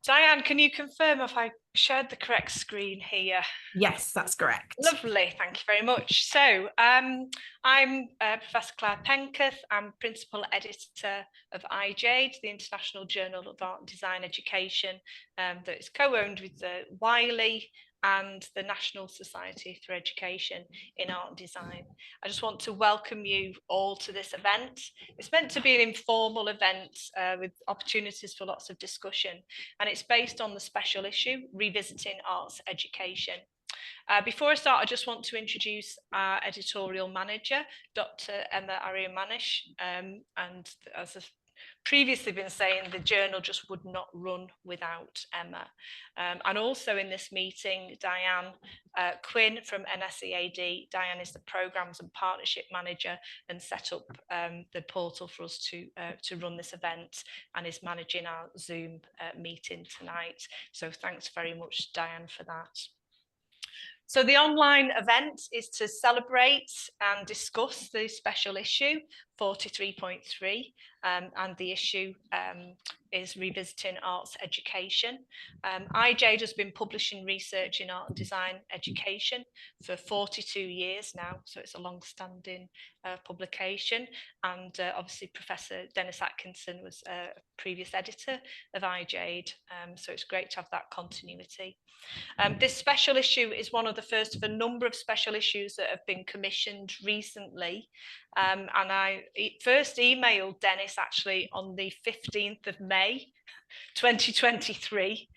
Diane, can you confirm if I shared the correct screen here? Yes, that's correct. Lovely, thank you very much. So I'm Professor Claire Penketh. I'm Principal Editor of iJADE, the International Journal of Art and Design Education, that is co-owned with Wiley and the National Society for Education in Art and Design. I just want to welcome you all to this event. It's meant to be an informal event with opportunities for lots of discussion, and it's based on the special issue, Revisiting Arts Education. Before I start, I just want to introduce our editorial manager, Dr. Emma Ariamanish, and as I've previously been saying, the journal just would not run without Emma. And also in this meeting, Diane Quinn from NSEAD. Diane is the Programmes and Partnership Manager and set up the portal for us to run this event, and is managing our Zoom meeting tonight. So thanks very much, Diane, for that. So the online event is to celebrate and discuss the special issue 43.3, and the issue is Revisiting Arts Education. iJADE has been publishing research in art and design education for 42 years now, so it's a long-standing publication, and obviously Professor Dennis Atkinson was a previous editor of iJADE, so it's great to have that continuity. This special issue is one of the first of a number of special issues that have been commissioned recently. And I first emailed Dennis actually on the 15th of May, 2023.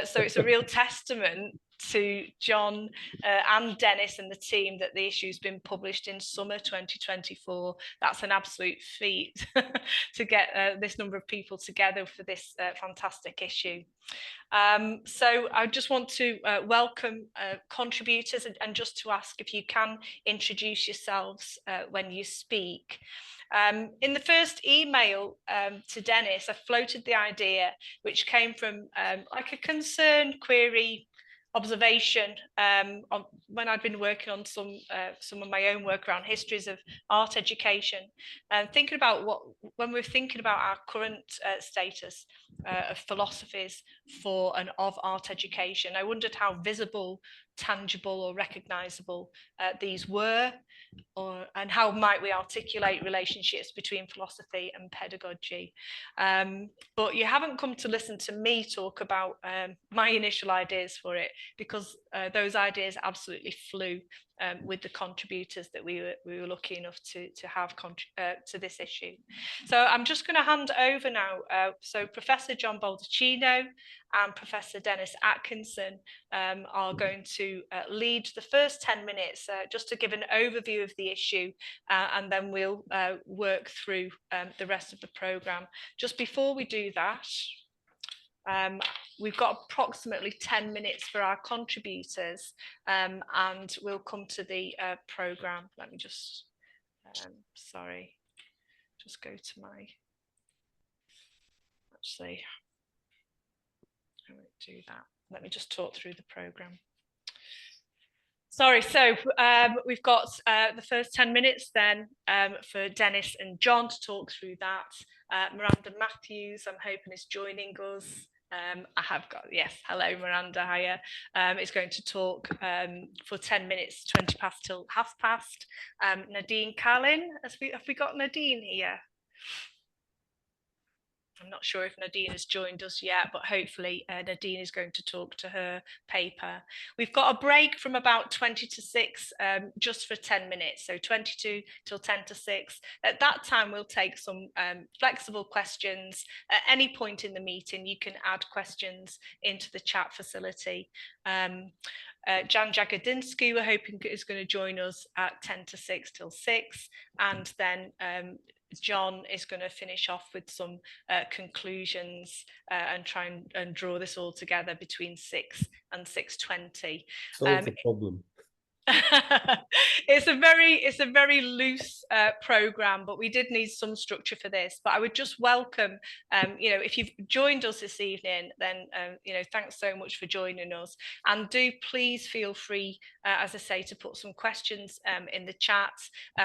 So it's a real testament to John and Dennis and the team that the issue's been published in summer 2024. That's an absolute feat to get this number of people together for this fantastic issue. So I just want to welcome contributors and just to ask if you can introduce yourselves when you speak. In the first email to Dennis, I floated the idea, which came from like a concern, query, observation when I'd been working on some of my own work around histories of art education, and thinking about when we're thinking about our current status of philosophies for and of art education, I wondered how visible, tangible or recognizable these were, and how might we articulate relationships between philosophy and pedagogy. But you haven't come to listen to me talk about my initial ideas for it, because those ideas absolutely flew with the contributors that we were lucky enough to have to this issue. So I'm just going to hand over now. So Professor John Baldacchino and Professor Dennis Atkinson are going to lead the first 10 minutes just to give an overview of the issue, and then we'll work through the rest of the programme. Just before we do that, we've got approximately 10 minutes for our contributors, and we'll come to the programme. Let me just, sorry, just go to my, actually, I won't do that. Let me just talk through the programme. Sorry, so we've got the first 10 minutes then for Dennis and John to talk through that. Miranda Matthews, I'm hoping, is joining us. I have got, yes, hello Miranda, hiya. Is going to talk for 10 minutes, 20 past till 30:30. Nadine Carlin, have we got Nadine here? I'm not sure if Nadine has joined us yet, but hopefully Nadine is going to talk to her paper. We've got a break from about 20 to 6 just for 10 minutes, so 22 till 10 to 6. At that time, we'll take some flexible questions. At any point in the meeting, you can add questions into the chat facility. Jan Jagodinsky, we're hoping, is going to join us at 10 to 6 till 6, and then John is going to finish off with some conclusions and try and draw this all together between 6 and 6:20. Solve the problem. It's a very loose program, but we did need some structure for this. But I would just welcome, if you've joined us this evening, then thanks so much for joining us, and do please feel free, as I say, to put some questions in the chat.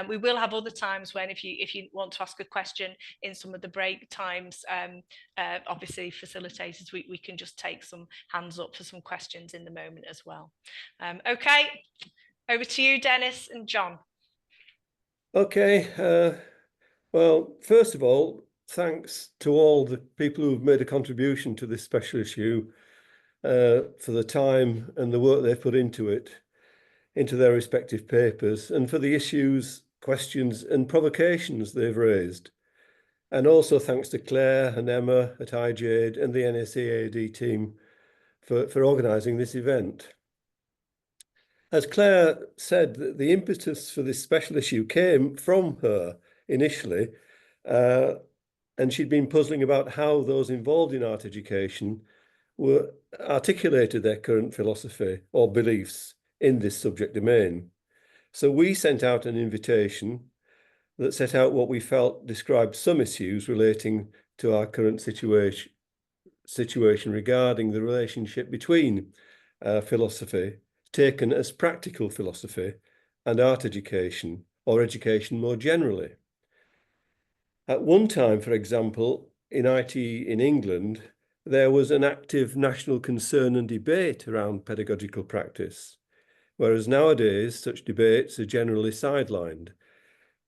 We will have other times when if you want to ask a question in some of the break times, obviously facilitators, we can just take some hands up for some questions in the moment as well. Okay, over to you, Dennis and John. Okay, well, first of all, thanks to all the people who've made a contribution to this special issue for the time and the work they've put into it, into their respective papers, and for the issues, questions and provocations they've raised. And also thanks to Claire and Emma at iJADE and the NSAAD team for organising this event. As Claire said, the impetus for this special issue came from her initially, and she'd been puzzling about how those involved in art education were articulated their current philosophy or beliefs in this subject domain. So we sent out an invitation that set out what we felt described some issues relating to our current situation regarding the relationship between philosophy, taken as practical philosophy, and art education, or education more generally. At one time, for example, in IT in England, there was an active national concern and debate around pedagogical practice, whereas nowadays such debates are generally sidelined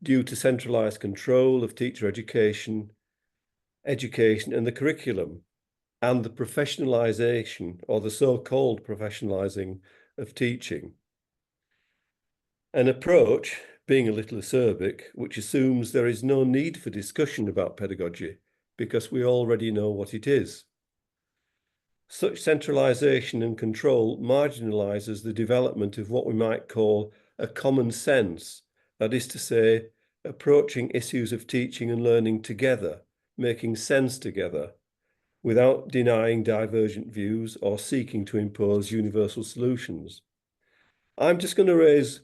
due to centralised control of teacher education and the curriculum, and the professionalisation, or the so-called professionalising, of teaching. An approach, being a little acerbic, which assumes there is no need for discussion about pedagogy because we already know what it is. Such centralisation and control marginalises the development of what we might call a common sense, that is to say, approaching issues of teaching and learning together, making sense together, without denying divergent views or seeking to impose universal solutions. I'm just going to raise,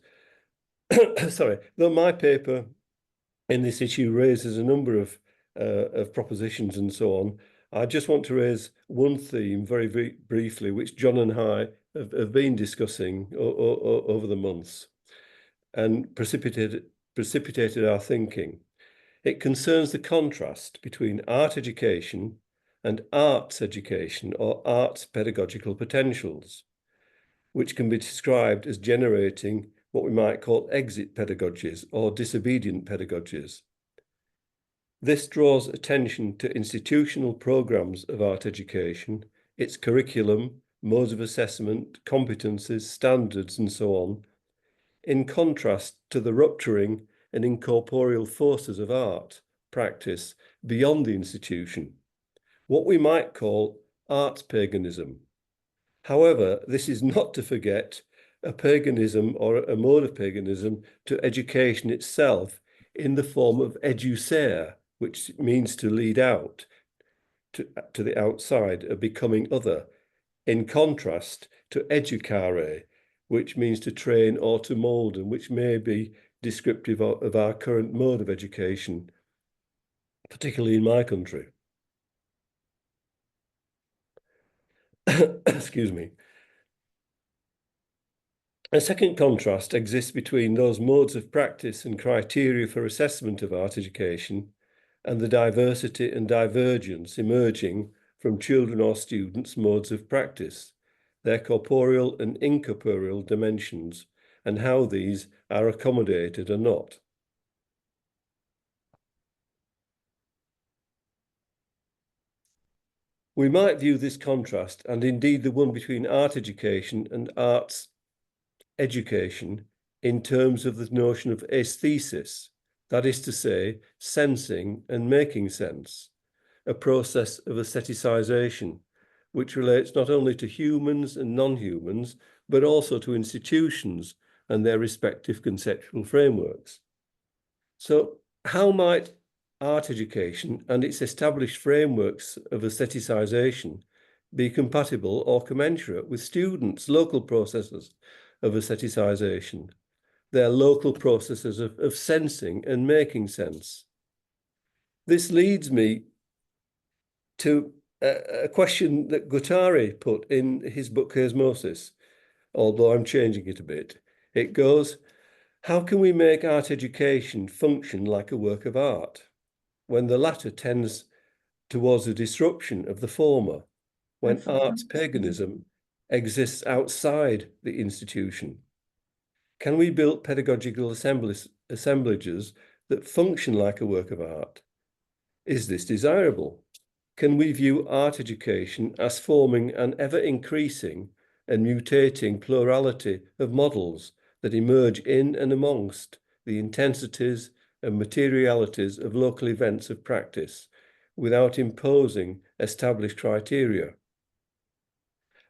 sorry, though my paper in this issue raises a number of propositions and so on, I just want to raise one theme very, very briefly, which John and I have been discussing over the months and precipitated our thinking. It concerns the contrast between art education and arts education, or arts pedagogical potentials, which can be described as generating what we might call exit pedagogies or disobedient pedagogies. This draws attention to institutional programs of art education, its curriculum, modes of assessment, competencies, standards, and so on, in contrast to the rupturing and incorporeal forces of art practice beyond the institution, what we might call arts paganism. However, this is not to forget a paganism or a mode of paganism to education itself in the form of educere, which means to lead out to the outside, of becoming other, in contrast to educare, which means to train or to mould, and which may be descriptive of our current mode of education, particularly in my country. Excuse me. A second contrast exists between those modes of practice and criteria for assessment of art education and the diversity and divergence emerging from children or students' modes of practice, their corporeal and incorporeal dimensions, and how these are accommodated or not. We might view this contrast, and indeed the one between art education and arts education, in terms of the notion of aesthesis, that is to say, sensing and making sense, a process of aestheticization, which relates not only to humans and non-humans, but also to institutions and their respective conceptual frameworks. So how might art education and its established frameworks of aestheticization be compatible or commensurate with students' local processes of aestheticization, their local processes of sensing and making sense? This leads me to a question that Guattari put in his book Osmosis, although I'm changing it a bit. It goes, how can we make art education function like a work of art, when the latter tends towards a disruption of the former, when art's paganism exists outside the institution? Can we build pedagogical assemblages that function like a work of art? Is this desirable? Can we view art education as forming an ever-increasing and mutating plurality of models that emerge in and amongst the intensities and materialities of local events of practice without imposing established criteria?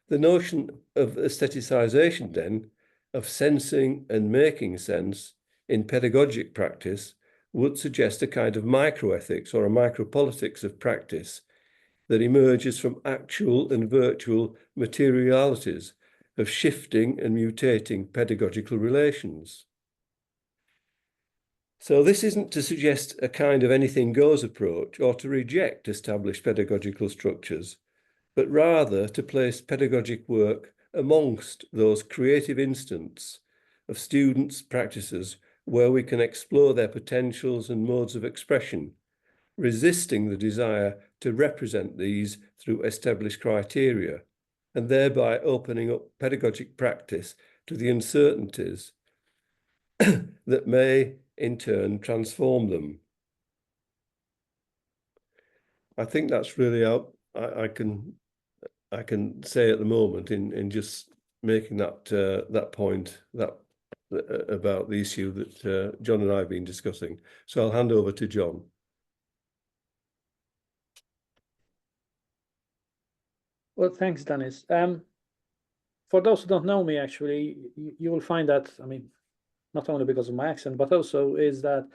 The notion of aestheticization, then, of sensing and making sense in pedagogic practice would suggest a kind of microethics or a micropolitics of practice that emerges from actual and virtual materialities of shifting and mutating pedagogical relations. So this isn't to suggest a kind of anything goes approach or to reject established pedagogical structures, but rather to place pedagogic work amongst those creative instants of students' practices where we can explore their potentials and modes of expression, resisting the desire to represent these through established criteria, and thereby opening up pedagogic practice to the uncertainties that may in turn transform them. I think that's really out. I can say at the moment in just making that point about the issue that John and I have been discussing. So I'll hand over to John. Well, thanks, Dennis. For those who don't know me, actually, you will find that, I mean, not only because of my accent, but also is that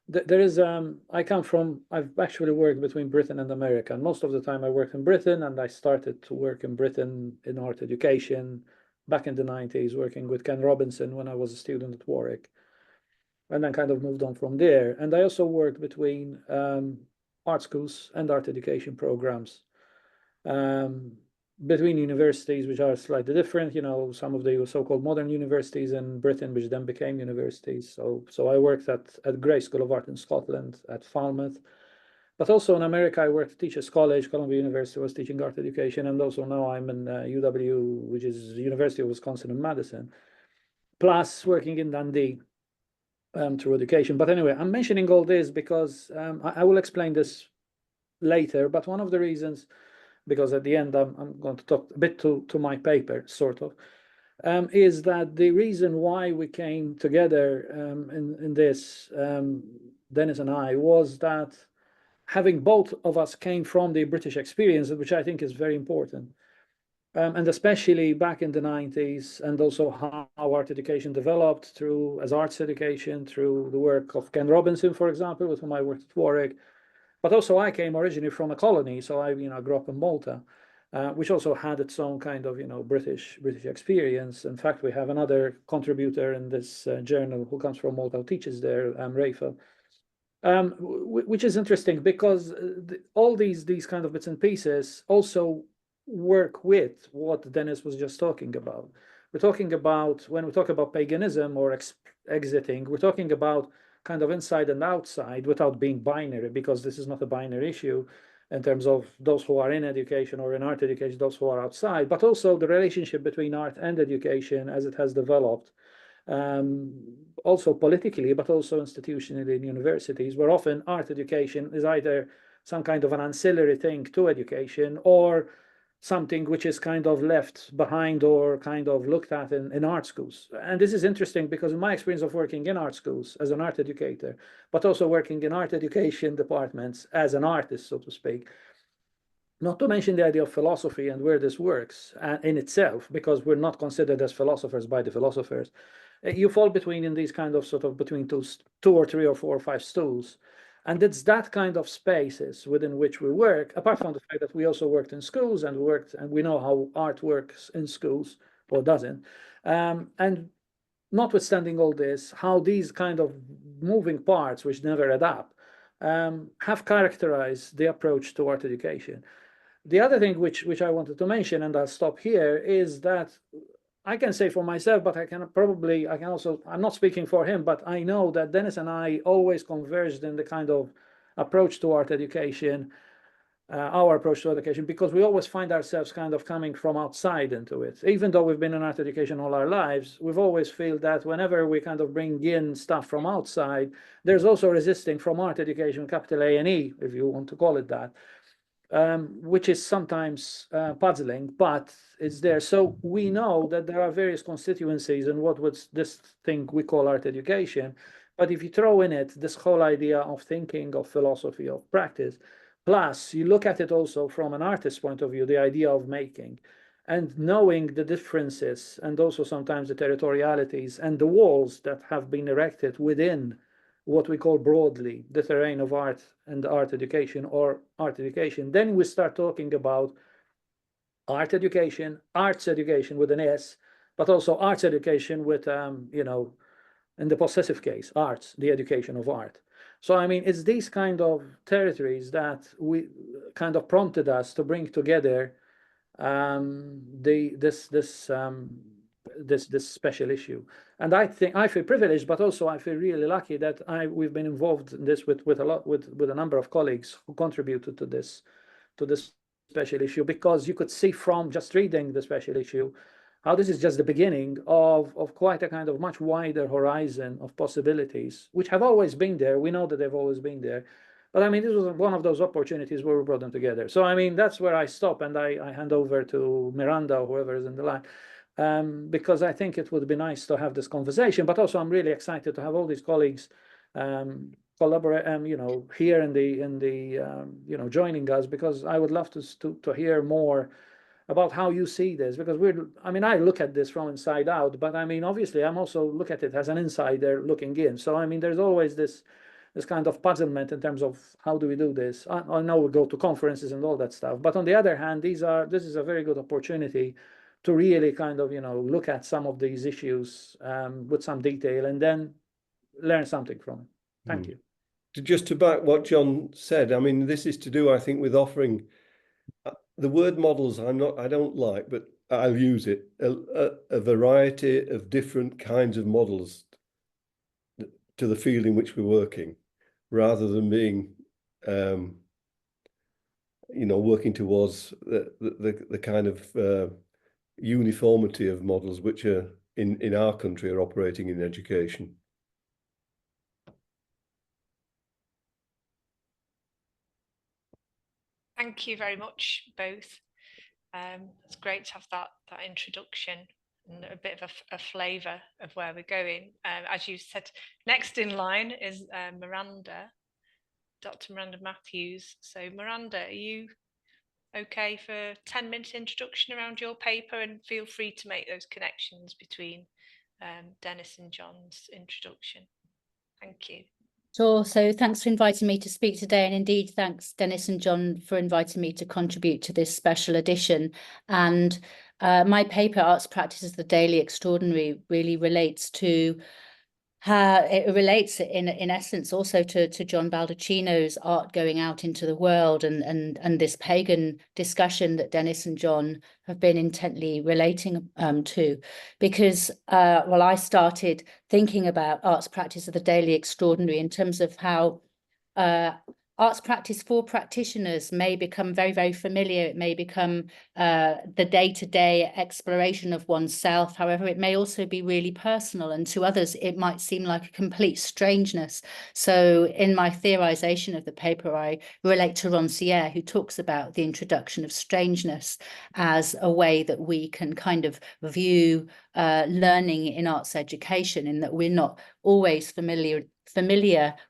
there is, I've actually worked between Britain and America. And most of the time I worked in Britain, and I started to work in Britain in art education back in the 90s, working with Ken Robinson when I was a student at Warwick. And then kind of moved on from there. And I also worked between art schools and art education programs. Between universities, which are slightly different, you know, some of the so-called modern universities in Britain, which then became universities. So I worked at Grey School of Art in Scotland, at Falmouth, but also in America, I worked at Teachers College, Columbia University, was teaching art education, and also now I'm in UW, which is University of Wisconsin in Madison, plus working in Dundee through education. But anyway, I'm mentioning all this because I will explain this later, but one of the reasons, because at the end I'm going to talk a bit to my paper, sort of, is that the reason why we came together in this, Dennis and I, was that having both of us came from the British experience, which I think is very important, and especially back in the 90s, and also how art education developed as arts education through the work of Ken Robinson, for example, with whom I worked at Warwick. But also I came originally from a colony, so I grew up in Malta, which also had its own kind of British experience. In fact, we have another contributor in this journal who comes from Malta, who teaches there, Rafa, which is interesting because all these kind of bits and pieces also work with what Dennis was just talking about. We're talking about, when we talk about paganism or exiting, we're talking about kind of inside and outside without being binary, because this is not a binary issue in terms of those who are in education or in art education, those who are outside, but also the relationship between art and education as it has developed, also politically, but also institutionally in universities, where often art education is either some kind of an ancillary thing to education or something which is kind of left behind or kind of looked at in art schools. And this is interesting because in my experience of working in art schools as an art educator, but also working in art education departments as an artist, so to speak, not to mention the idea of philosophy and where this works in itself, because we're not considered as philosophers by the philosophers. You fall between in these kind of sort of between two or three or four or five stools. And it's that kind of spaces within which we work, apart from the fact that we also worked in schools and we know how art works in schools or doesn't. And notwithstanding all this, how these kind of moving parts, which never add up, have characterized the approach to art education. The other thing which I wanted to mention, and I'll stop here, is that I can say for myself, but I can also, I'm not speaking for him, but I know that Dennis and I always converged in the kind of approach to art education our approach to education, because we always find ourselves kind of coming from outside into it. Even though we've been in art education all our lives, we've always feel that whenever we kind of bring in stuff from outside, there's also resisting from art education, capital A&E, if you want to call it that, which is sometimes puzzling, but it's there. So we know that there are various constituencies in what was this thing we call art education. But if you throw in it this whole idea of thinking, of philosophy, of practice, plus you look at it also from an artist's point of view, the idea of making, and knowing the differences and also sometimes the territorialities and the walls that have been erected within what we call broadly the terrain of art and art education, or art education, then we start talking about art education, arts education with an S, but also arts education with, you know, in the possessive case, arts, the education of art. So, I mean, it's these kind of territories that we kind of prompted us to bring together this special issue. And I think I feel privileged, but also I feel really lucky that we've been involved in this with a number of colleagues who contributed to this special issue, because you could see from just reading the special issue how this is just the beginning of quite a kind of much wider horizon of possibilities, which have always been there. We know that they've always been there. But I mean, this was one of those opportunities where we brought them together. So, I mean, that's where I stop, and I hand over to Miranda or whoever is in the line, because I think it would be nice to have this conversation. But also, I'm really excited to have all these colleagues collaborate, you know, here in the you know, joining us, because I would love to hear more about how you see this, because I mean, I look at this from inside out, but I mean, obviously, I'm also look at it as an insider looking in. So, I mean, there's always this kind of puzzlement in terms of how do we do this. I know we go to conferences and all that stuff, but on the other hand, this is a very good opportunity to really kind of, you know, look at some of these issues with some detail and then learn something from it. Thank you. Just to back what John said, I mean, this is to do, I think, with offering the word models. I don't like, but I'll use it. A variety of different kinds of models to the field in which we're working, rather than being, you know, working towards the kind of uniformity of models which are in our country are operating in education. Thank you very much, both. It's great to have that introduction and a bit of a flavour of where we're going. As you said, next in line is Miranda, Dr. Miranda Matthews. So Miranda, are you okay for a 10-minute introduction around your paper, and feel free to make those connections between Dennis and John's introduction. Thank you. Sure. So thanks for inviting me to speak today, and indeed thanks Dennis and John for inviting me to contribute to this special edition. And my paper, Arts Practices the Daily Extraordinary, really relates to how it relates in essence also to John Baldacchino's art going out into the world, and this pagan discussion that Dennis and John have been intently relating to, because well, I started thinking about arts practice of the daily extraordinary in terms of how arts practice for practitioners may become very, very familiar. It may become the day-to-day exploration of oneself. However, it may also be really personal, and to others, it might seem like a complete strangeness. So in my theorization of the paper, I relate to Roncière, who talks about the introduction of strangeness as a way that we can kind of view learning in arts education, in that we're not always familiar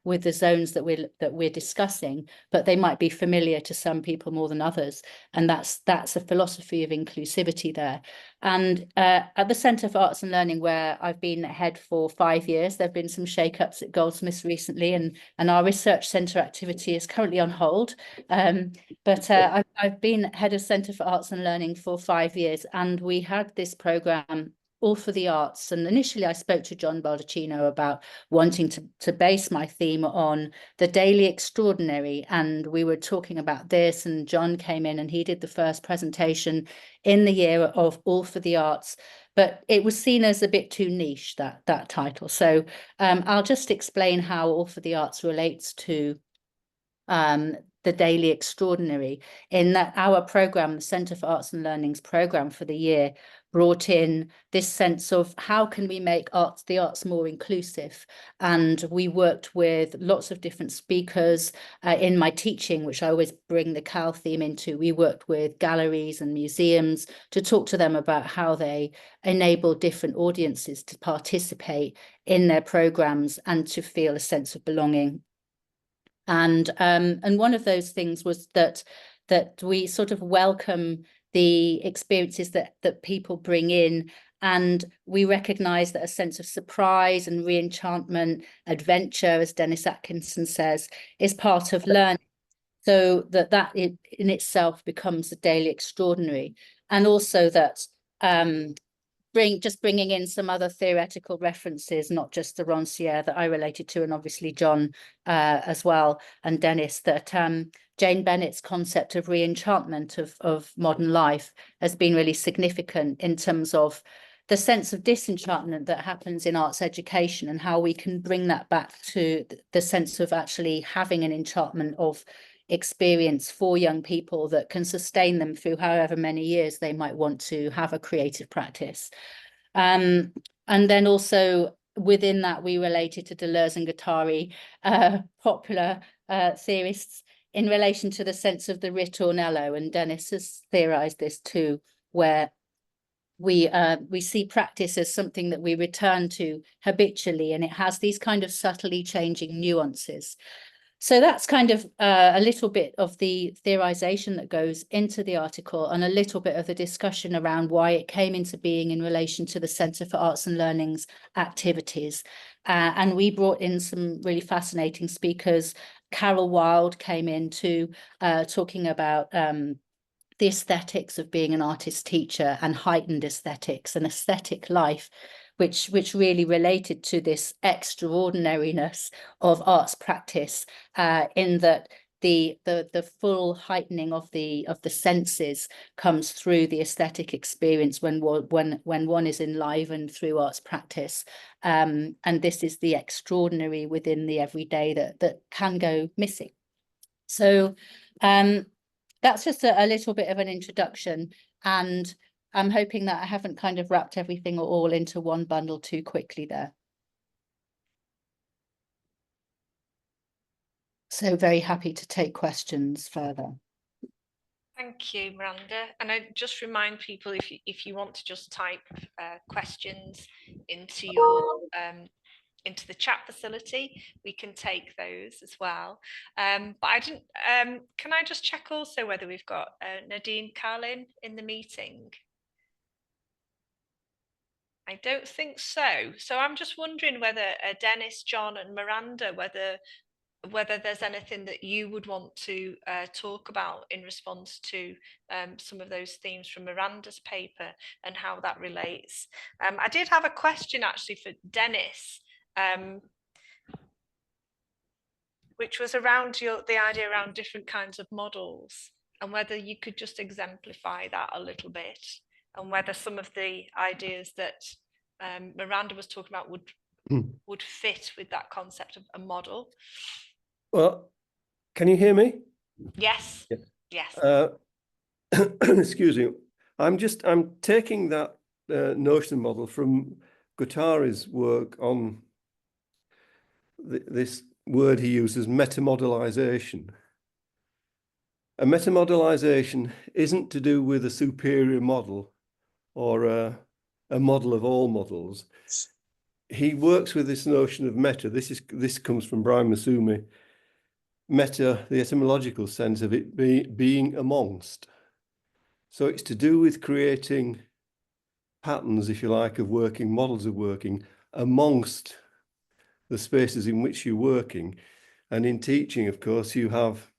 with the zones that we're discussing, but they might be familiar to some people more than others, and that's a philosophy of inclusivity there. And at the Centre for Arts and Learning, where I've been head for 5 years, there have been some shake-ups at Goldsmiths recently, and our research centre activity is currently on hold. But I've been head of Centre for Arts and Learning for 5 years, and we had this programme, All for the Arts. And initially I spoke to John Baldacchino about wanting to base my theme on the daily extraordinary, and we were talking about this, and John came in and he did the first presentation in the year of All for the Arts, but it was seen as a bit too niche, that title. So I'll just explain how All for the Arts relates to the daily extraordinary, in that our program, the Centre for Arts and Learning's program for the year, brought in this sense of how can we make the arts more inclusive. And we worked with lots of different speakers. In my teaching, which I always bring the CAL theme into, we worked with galleries and museums to talk to them about how they enable different audiences to participate in their programs and to feel a sense of belonging. And one of those things was that we sort of welcome the experiences that people bring in, and we recognize that a sense of surprise and re-enchantment, adventure, as Dennis Atkinson says, is part of learning. So that in itself becomes a daily extraordinary. And also that bringing in some other theoretical references, not just the Rancière that I related to, and obviously John as well, and Dennis, that Jane Bennett's concept of re-enchantment of modern life has been really significant in terms of the sense of disenchantment that happens in arts education, and how we can bring that back to the sense of actually having an enchantment of experience for young people that can sustain them through however many years they might want to have a creative practice. And then also within that, we related to Deleuze and Guattari, popular theorists, in relation to the sense of the ritornello, and Dennis has theorized this too, where we see practice as something that we return to habitually, and it has these kind of subtly changing nuances. So that's kind of a little bit of the theorization that goes into the article, and a little bit of the discussion around why it came into being in relation to the Centre for Arts and Learning's activities. And we brought in some really fascinating speakers. Carol Wilde came in to talking about the aesthetics of being an artist teacher, and heightened aesthetics and aesthetic life, which really related to this extraordinariness of arts practice, in that the full heightening of the senses comes through the aesthetic experience when one is enlivened through arts practice, and this is the extraordinary within the everyday that can go missing. So that's just a little bit of an introduction, and I'm hoping that I haven't kind of wrapped everything all into one bundle too quickly there. So very happy to take questions further. Thank you, Miranda. And I just remind people, if you want to just type questions into your into the chat facility, we can take those as well. But I didn't. Can I just check also whether we've got Nadine Carlin in the meeting? I don't think so. So I'm just wondering whether Dennis, John, and Miranda, whether there's anything that you would want to talk about in response to some of those themes from Miranda's paper and how that relates. I did have a question actually for Dennis, which was around the idea around different kinds of models, and whether you could just exemplify that a little bit, and whether some of the ideas that Miranda was talking about would fit with that concept of a model. Well, can you hear me? Yes. Yes. Excuse me. I'm taking that notion model from Guattari's work on this word he uses, metamodelization. A metamodelization isn't to do with a superior model or a model of all models. He works with this notion of meta. This comes from Brian Masumi. Meta, the etymological sense of it being amongst. So it's to do with creating patterns, if you like, of working, models of working amongst the spaces in which you're working. And in teaching, of course, you have,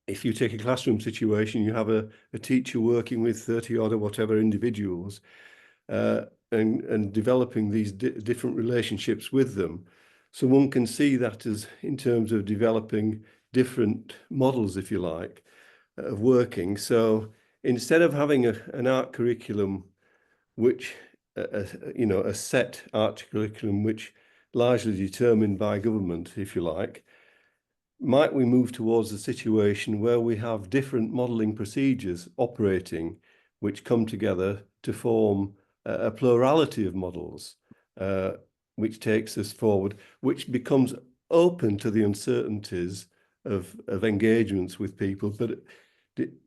if you take a classroom situation, you have a teacher working with 30 odd or whatever individuals, and developing these different relationships with them. So one can see that as in terms of developing different models, if you like, of working. So instead of having an art curriculum, which, a set art curriculum, which largely determined by government, if you like, might we move towards a situation where we have different modelling procedures operating, which come together to form a plurality of models, which takes us forward, which becomes open to the uncertainties of engagements with people,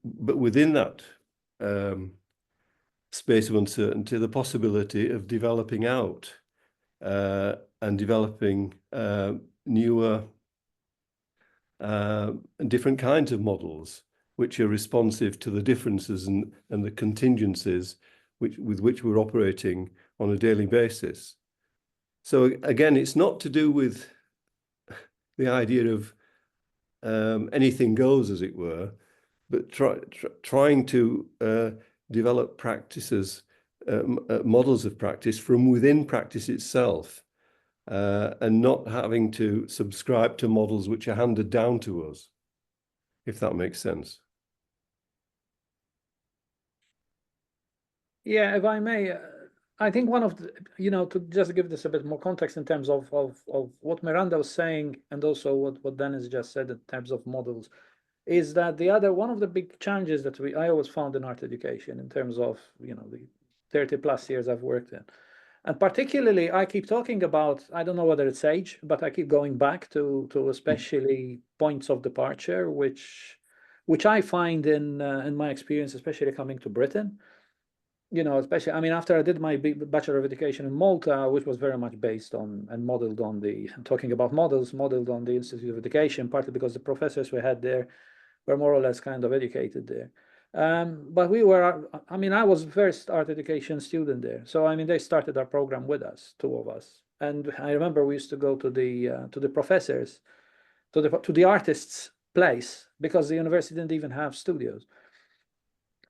but within that space of uncertainty, the possibility of developing out and developing newer different kinds of models which are responsive to the differences and the contingencies with which we're operating on a daily basis. So again, it's not to do with the idea of anything goes, as it were, but trying to develop practices, models of practice from within practice itself, and not having to subscribe to models which are handed down to us, if that makes sense. Yeah, if I may, I think one of the, to just give this a bit more context in terms of what Miranda was saying, and also what Dennis just said in terms of models, is that one of the big challenges that I always found in art education in terms of, the 30 plus years I've worked in. And particularly, I keep talking about, I don't know whether it's age, but I keep going back to especially points of departure, which I find in my experience, especially coming to Britain, especially, I mean, after I did my Bachelor of Education in Malta, which was very much based on and modeled on talking about models, modeled on the Institute of Education, partly because the professors we had there were more or less kind of educated there. But I was first art education student there. So, I mean, they started our program with us, two of us. And I remember we used to go to the professors, to the artists' place, because the university didn't even have studios.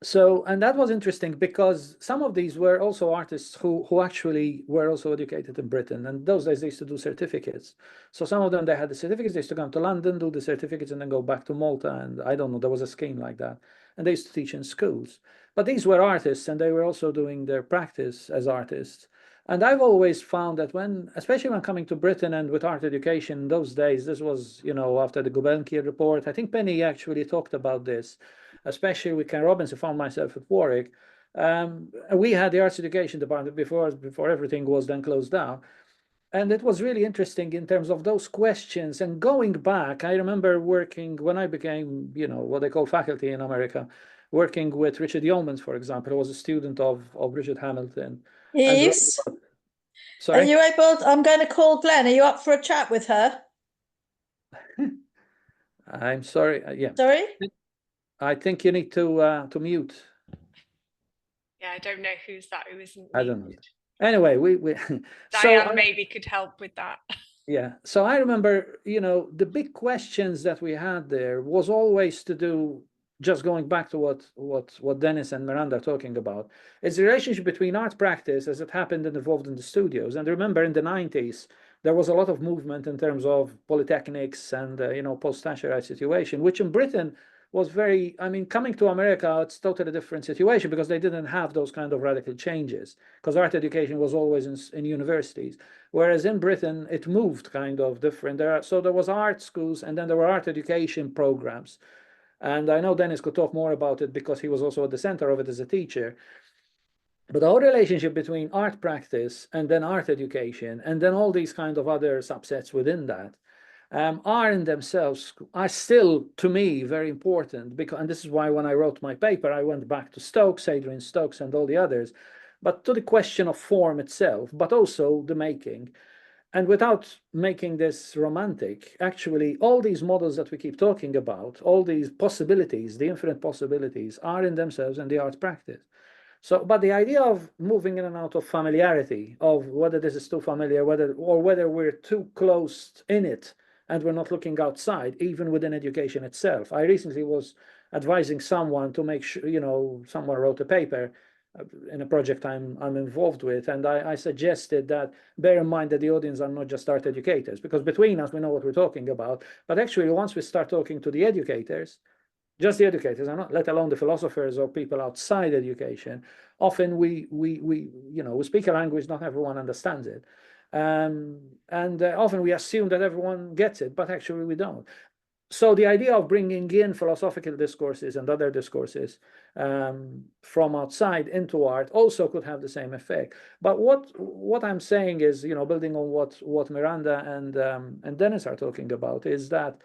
So, and that was interesting because some of these were also artists who actually were also educated in Britain. And those days they used to do certificates. So some of them, they had the certificates, they used to come to London, do the certificates, and then go back to Malta. And I don't know, there was a scheme like that. And they used to teach in schools. But these were artists, and they were also doing their practice as artists. And I've always found that especially when coming to Britain and with art education in those days, this was, after the Gulbenkian report, I think Penny actually talked about this, especially with Ken Robinson. I found myself at Warwick. We had the arts education department before everything was then closed down. And it was really interesting in terms of those questions. And going back, I remember working when I became, what they call faculty in America, working with Richard Yeomans, for example, who was a student of Richard Hamilton. Yes. Sorry? Are you able? I'm going to call Glenn. Are you up for a chat with her? I'm sorry. Yeah. Sorry? I think you need to mute. Yeah, I don't know who's that who isn't muted. I don't know. Anyway, we Diane maybe could help with that. Yeah. So I remember, the big questions that we had there was always to do, just going back to what Dennis and Miranda are talking about, is the relationship between art practice as it happened and evolved in the studios. And remember, in the 90s, there was a lot of movement in terms of polytechnics and, post-Thatcherite situation, which in Britain was very, coming to America, it's totally different situation because they didn't have those kind of radical changes because art education was always in universities. Whereas in Britain, it moved kind of different. So there was art schools and then there were art education programs. And I know Dennis could talk more about it because he was also at the center of it as a teacher. But the whole relationship between art practice and then art education and then all these kind of other subsets within that are in themselves, are still, to me, very important. And this is why when I wrote my paper, I went back to Stokes, Adrian Stokes, and all the others, but to the question of form itself, but also the making. And without making this romantic, actually, all these models that we keep talking about, all these possibilities, the infinite possibilities, are in themselves in the art practice. So, but the idea of moving in and out of familiarity, of whether this is too familiar, whether we're too close in it, and we're not looking outside, even within education itself. I recently was advising someone to make sure, someone wrote a paper in a project I'm involved with, and I suggested that bear in mind that the audience are not just art educators, because between us we know what we're talking about, but actually once we start talking to the educators, just the educators, and not let alone the philosophers or people outside education, often we speak a language not everyone understands it. And often we assume that everyone gets it, but actually we don't. so the idea of bringing in philosophical discourses and other discourses from outside into art also could have the same effect. But what I'm saying is, you know, building on what Miranda and Dennis are talking about, is that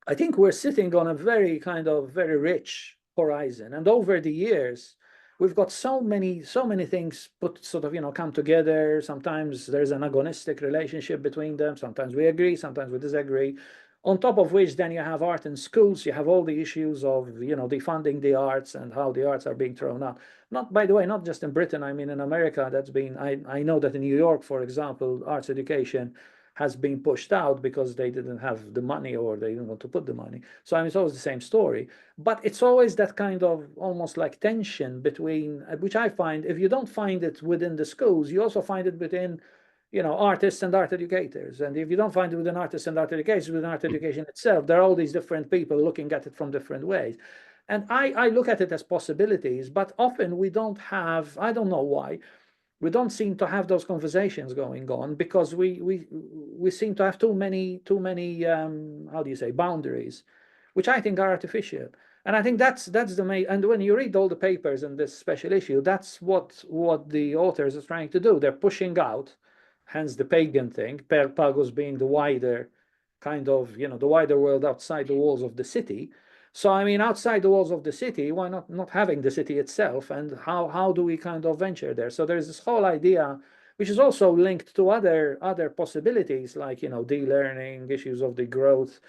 I think we're sitting on a very very rich horizon, and over the years we've got so many things put sort of, you know, come together. Sometimes there's an agonistic relationship between them. Sometimes we agree, sometimes we disagree. On top of which, then you have art in schools. You have all the issues of, you know, defunding the arts and how the arts are being thrown out. Not, by the way, not just in Britain. I mean, in America, that's been, I know that in New York, for example, arts education has been pushed out because they didn't have the money, or they didn't want to put the money. So I mean, it's always the same story. But it's always that kind of almost like tension between, which I find, if you don't find it within the schools, you also find it within, you know, artists and art educators. And if you don't find it within artists and art educators, within art education itself, there are all these different people looking at it from different ways. And I look at it as possibilities, but often we don't have, I don't know why, we don't seem to have those conversations going on, because we seem to have too many how do you say, boundaries, which I think are artificial. And I think that's the main, and when you read all the papers in this special issue, that's what the authors are trying to do. They're pushing out, hence the pagan thing, pagos being the wider kind of, you know, the wider world outside the walls of the city. So I mean, outside the walls of the city, why not having the city itself? And how do we kind of venture there? So there's this whole idea, which is also linked to other possibilities, like, you know, de-learning, issues of the growth,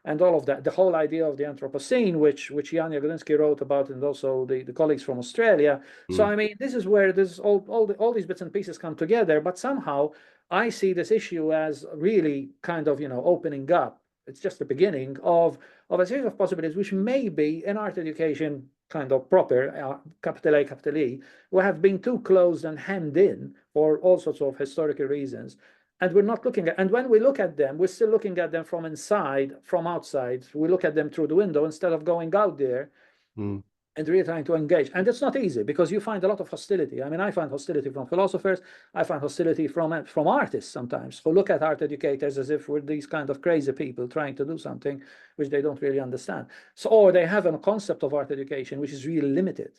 and all of that. The whole idea of the Anthropocene, which Jan Jagodinsky wrote about, and also the colleagues from Australia. So I mean, this is where this all these bits and pieces come together. But somehow I see this issue as really kind of, you know, opening up. It's just the beginning of a series of possibilities, which may be in art education kind of proper, capital A, capital E, we have been too closed and hemmed in for all sorts of historical reasons. And we're not looking at, and when we look at them, we're still looking at them from inside, from outside. We look at them through the window instead of going out there and really trying to engage. And it's not easy, because you find a lot of hostility. I mean, I find hostility from philosophers. I find hostility from artists sometimes, who look at art educators as if we're these kind of crazy people trying to do something which they don't really understand. So, or they have a concept of art education which is really limited.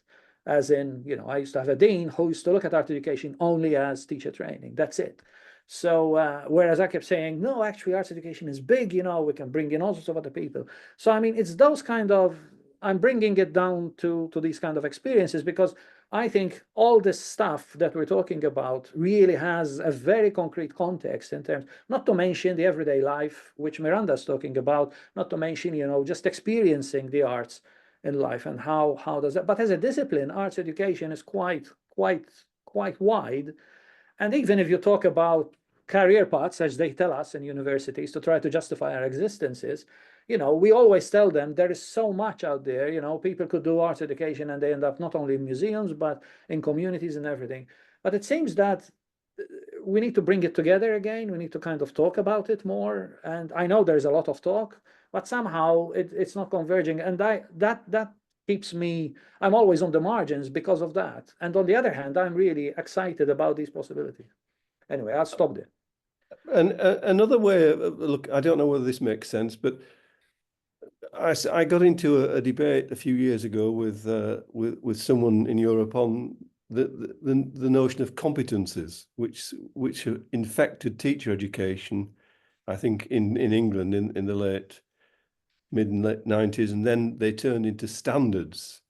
As in, you know, I used to have a dean who used to look at art education only as teacher training. That's it. So whereas I kept saying, no, actually arts education is big, you know, we can bring in all sorts of other people. So I mean, it's those kind of, I'm bringing it down to these kind of experiences, because I think all this stuff that we're talking about really has a very concrete context, in terms, not to mention the everyday life, which Miranda's talking about, not to mention, you know, just experiencing the arts in life, and how does that, but as a discipline, arts education is quite wide. And even if you talk about career paths, as they tell us in universities, to try to justify our existences, you know, we always tell them there is so much out there. You know, people could do arts education and they end up not only in museums, but in communities and everything. But it seems that we need to bring it together again. We need to kind of talk about it more. And I know there's a lot of talk, but somehow it's not converging. And that keeps me, I'm always on the margins because of that. And on the other hand, I'm really excited about these possibilities. Anyway, I'll stop there. And another way, look, I don't know whether this makes sense, but I got into a debate a few years ago with someone in Europe on the notion of competences, which infected teacher education, I think in England in the mid 90s, and then they turned into standards.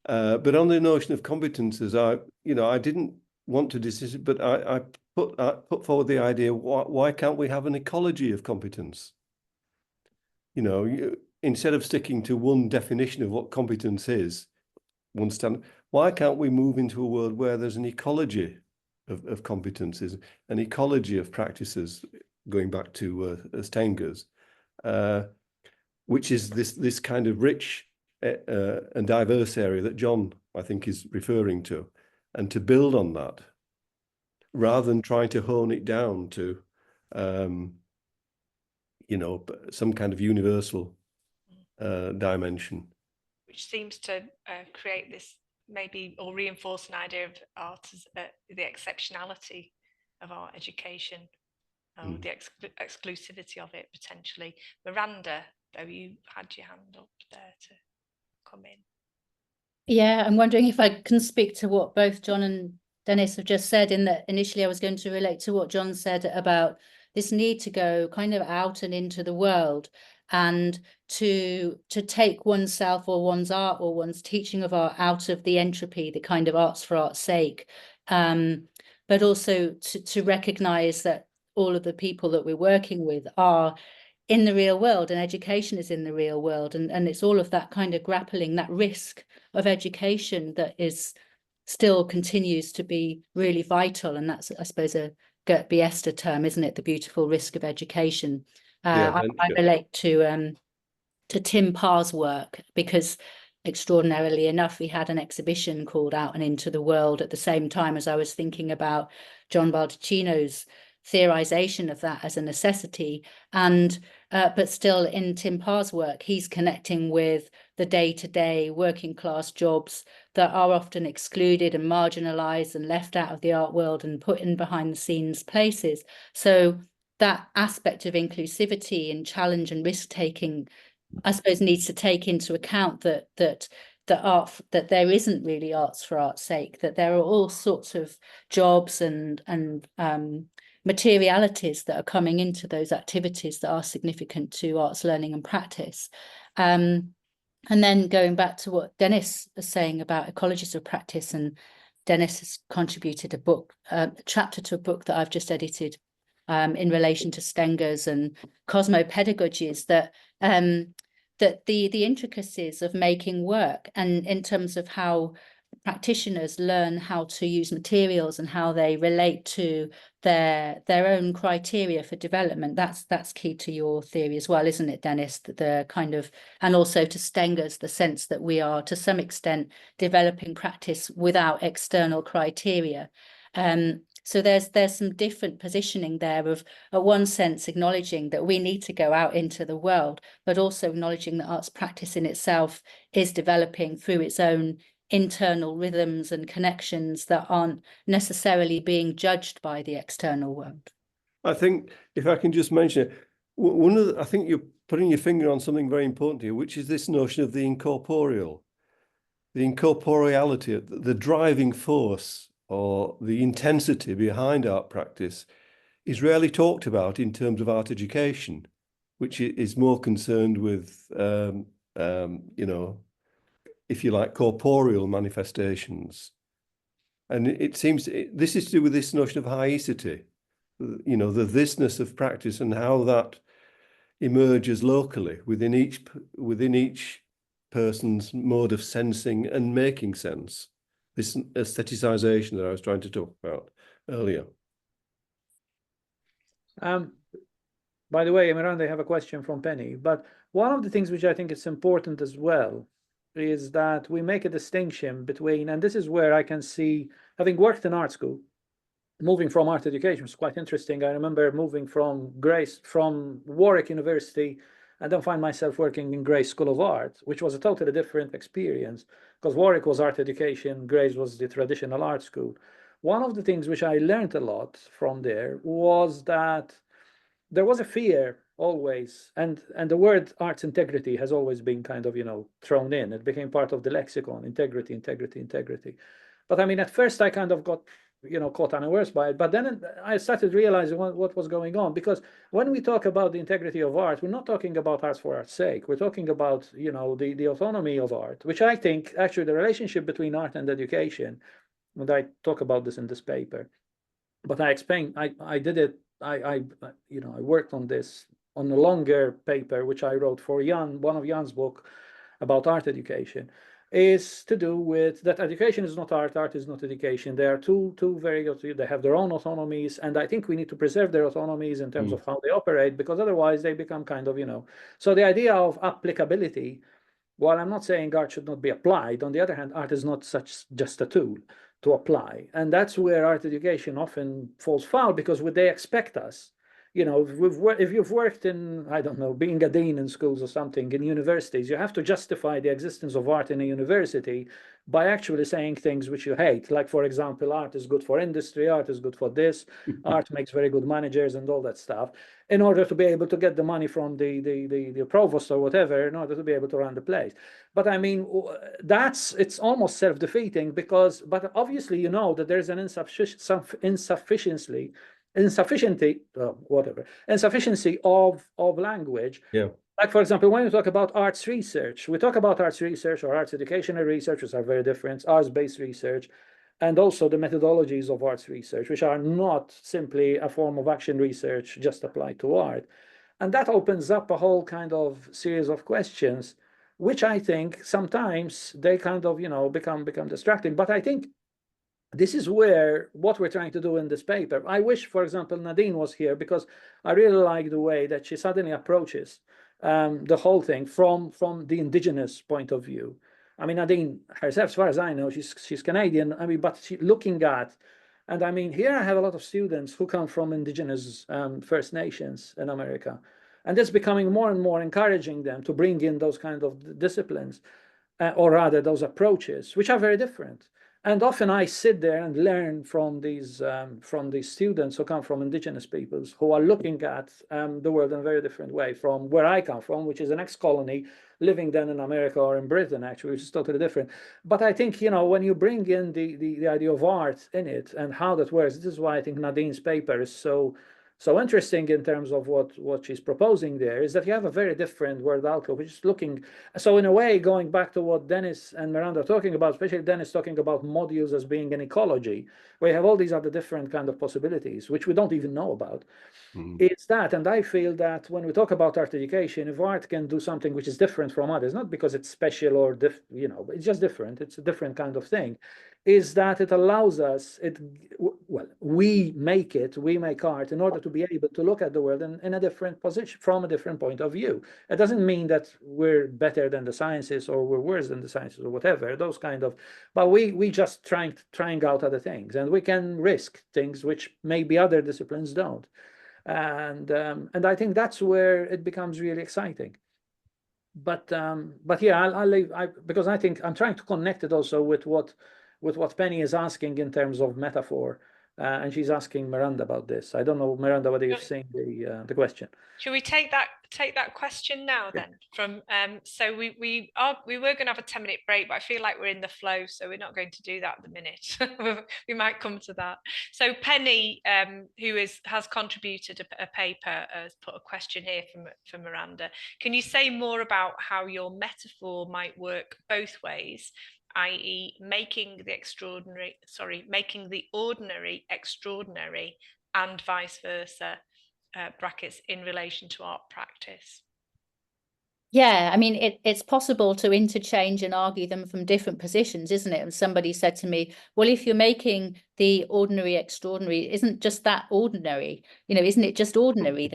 But on the notion of competences, I didn't want to dismiss it, but I put forward the idea: why can't we have an ecology of competence? You know, instead of sticking to one definition of what competence is, one standard, why can't we move into a world where there's an ecology of competences, an ecology of practices, going back to Stenger's, which is this kind of rich and diverse area that John, I think, is referring to, and to build on that, rather than trying to hone it down to, you know, some kind of universal dimension. Which seems to create this, maybe, or reinforce an idea of art as the exceptionality of art education. the exclusivity of it potentially. Miranda, though, you had your hand up there to come in. Yeah, I'm wondering if I can speak to what both John and Dennis have just said, in that initially I was going to relate to what John said about this need to go kind of out and into the world, and to take oneself or one's art or one's teaching of art out of the entropy, the kind of arts for art's sake, but also to recognize that all of the people that we're working with are in the real world, and education is in the real world, and it's all of that kind of grappling, that risk of education that is still continues to be really vital. And that's, I suppose, a Gert Biester term, isn't it? The beautiful risk of education. I relate to Tim Parr's work, because extraordinarily enough, we had an exhibition called Out and Into the World at the same time as I was thinking about John Baldacchino's theorization of that as a necessity. And but still, in Tim Parr's work, he's connecting with the day-to-day working class jobs that are often excluded and marginalized and left out of the art world and put in behind the scenes places. So that aspect of inclusivity and challenge and risk-taking, I suppose, needs to take into account that there isn't really arts for art's sake, that there are all sorts of jobs and materialities that are coming into those activities that are significant to arts learning and practice. And then going back to what Dennis was saying about ecologies of practice, and Dennis has contributed a chapter to a book that I've just edited in relation to Stengers and cosmopedagogies, that the intricacies of making work, and in terms of how practitioners learn how to use materials and how they relate to their own criteria for development, that's key to your theory as well, isn't it, Dennis? The kind of, and also to Stengers, the sense that we are to some extent developing practice without external criteria. So there's some different positioning there of, at one sense, acknowledging that we need to go out into the world, but also acknowledging that arts practice in itself is developing through its own internal rhythms and connections that aren't necessarily being judged by the external world. I think, if I can just mention it, I think you're putting your finger on something very important here, which is this notion of the incorporeal, the incorporeality, the driving force or the intensity behind art practice is rarely talked about in terms of art education, which is more concerned with, you know, if you like, corporeal manifestations. And it seems this is to do with this notion of haicity, you know, the thisness of practice and how that emerges locally within each person's mode of sensing and making sense. This aestheticization that I was trying to talk about earlier. By the way, Miranda, I have a question from Penny, but one of the things which I think is important as well is that we make a distinction between, and this is where I can see, having worked in art school, moving from art education was quite interesting. I remember moving from Warwick University, and then find myself working in Gray's School of Art, which was a totally different experience, because Warwick was art education, Gray's was the traditional art school. One of the things which I learned a lot from there was that there was a fear always, and the word arts integrity has always been kind of, you know, thrown in. It became part of the lexicon, integrity. But I mean, at first I kind of got, you know, caught unawares by it, but then I started realizing what was going on, because when we talk about the integrity of art, we're not talking about arts for art's sake. We're talking about, you know, the autonomy of art, which I think actually the relationship between art and education, and I talk about this in this paper, but I explain, I did it, I you know, I worked on this on a longer paper, which I wrote for Jan, one of Jan's book about art education, is to do with that education is not art, art is not education. They are two very, they have their own autonomies, and I think we need to preserve their autonomies in terms of how they operate, because otherwise they become kind of, you know, so the idea of applicability, while I'm not saying art should not be applied, on the other hand, art is not just a tool to apply. And that's where art education often falls foul, because they expect us, you know, if you've worked in, I don't know, being a dean in schools or something, in universities, you have to justify the existence of art in a university by actually saying things which you hate. Like, for example, art is good for industry, art is good for this, art makes very good managers and all that stuff, in order to be able to get the money from the provost or whatever, in order to be able to run the place. But I mean, it's almost self-defeating, because, but obviously, you know, that there's an insufficiency of language. Yeah. Like, for example, when we talk about arts research, we talk about arts research or arts educational research, which are very different, arts-based research, and also the methodologies of arts research, which are not simply a form of action research just applied to art. And that opens up a whole kind of series of questions, which I think sometimes they kind of, you know, become distracting. But I think this is where what we're trying to do in this paper. I wish, for example, Nadine was here, because I really like the way that she suddenly approaches the whole thing from the indigenous point of view. I mean, Nadine herself, as far as I know, she's Canadian. I mean, but she looking at, and I mean, here I have a lot of students who come from indigenous First Nations in America, and it's becoming more and more encouraging them to bring in those kind of disciplines, or rather those approaches, which are very different. And often I sit there and learn from these students who come from indigenous peoples, who are looking at the world in a very different way from where I come from, which is an ex-colony, living then in America or in Britain, actually, which is totally different. But I think, you know, when you bring in the idea of art in it and how that works, this is why I think Nadine's paper is so interesting in terms of what she's proposing there, is that you have a very different world outlook, which is looking, so in a way, going back to what Dennis and Miranda are talking about, especially Dennis talking about modules as being an ecology, where you have all these other different kind of possibilities, which we don't even know about. It's that, and I feel that when we talk about art education, if art can do something which is different from others, not because it's special or you know, it's just different, it's a different kind of thing, is that it allows us, we make art in order to be able to look at the world in a different position, from a different point of view. It doesn't mean that we're better than the sciences or we're worse than the sciences or whatever, those kind of, but we just trying out other things, and we can risk things which maybe other disciplines don't. And I think that's where it becomes really exciting. But yeah, I'll leave, because I think I'm trying to connect it also with what Penny is asking in terms of metaphor, and she's asking Miranda about this. I don't know, Miranda, whether you've seen the question. Should we take that question now then? From so we were going to have a 10-minute break, but I feel like we're in the flow, so we're not going to do that at the minute. We might come to that. So Penny, who has contributed a paper, has put a question here from Miranda. Can you say more about how your metaphor might work both ways, i.e. making the ordinary extraordinary, and vice versa, brackets, in relation to art practice? Yeah, I mean, it's possible to interchange and argue them from different positions, isn't it? And somebody said to me, well, if you're making the ordinary extraordinary, isn't just that ordinary? You know, isn't it just ordinary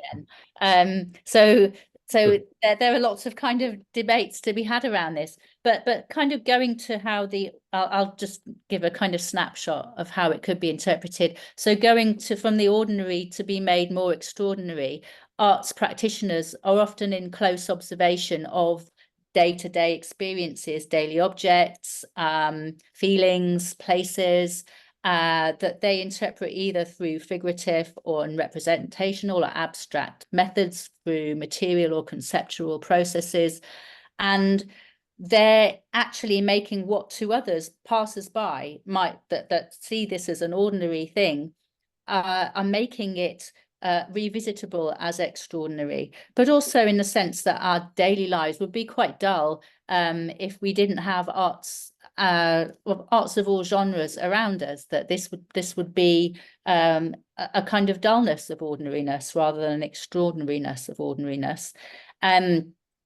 then? So there are lots of kind of debates to be had around this, but kind of going to how I'll just give a kind of snapshot of how it could be interpreted. So going from the ordinary to be made more extraordinary, arts practitioners are often in close observation of day-to-day experiences, daily objects, feelings, places, that they interpret either through figurative or representational or abstract methods, through material or conceptual processes, and they're actually making what to others, passers-by, that see this as an ordinary thing, are making it revisitable as extraordinary, but also in the sense that our daily lives would be quite dull if we didn't have arts of all genres around us, that this would be a kind of dullness of ordinariness rather than an extraordinariness of ordinariness.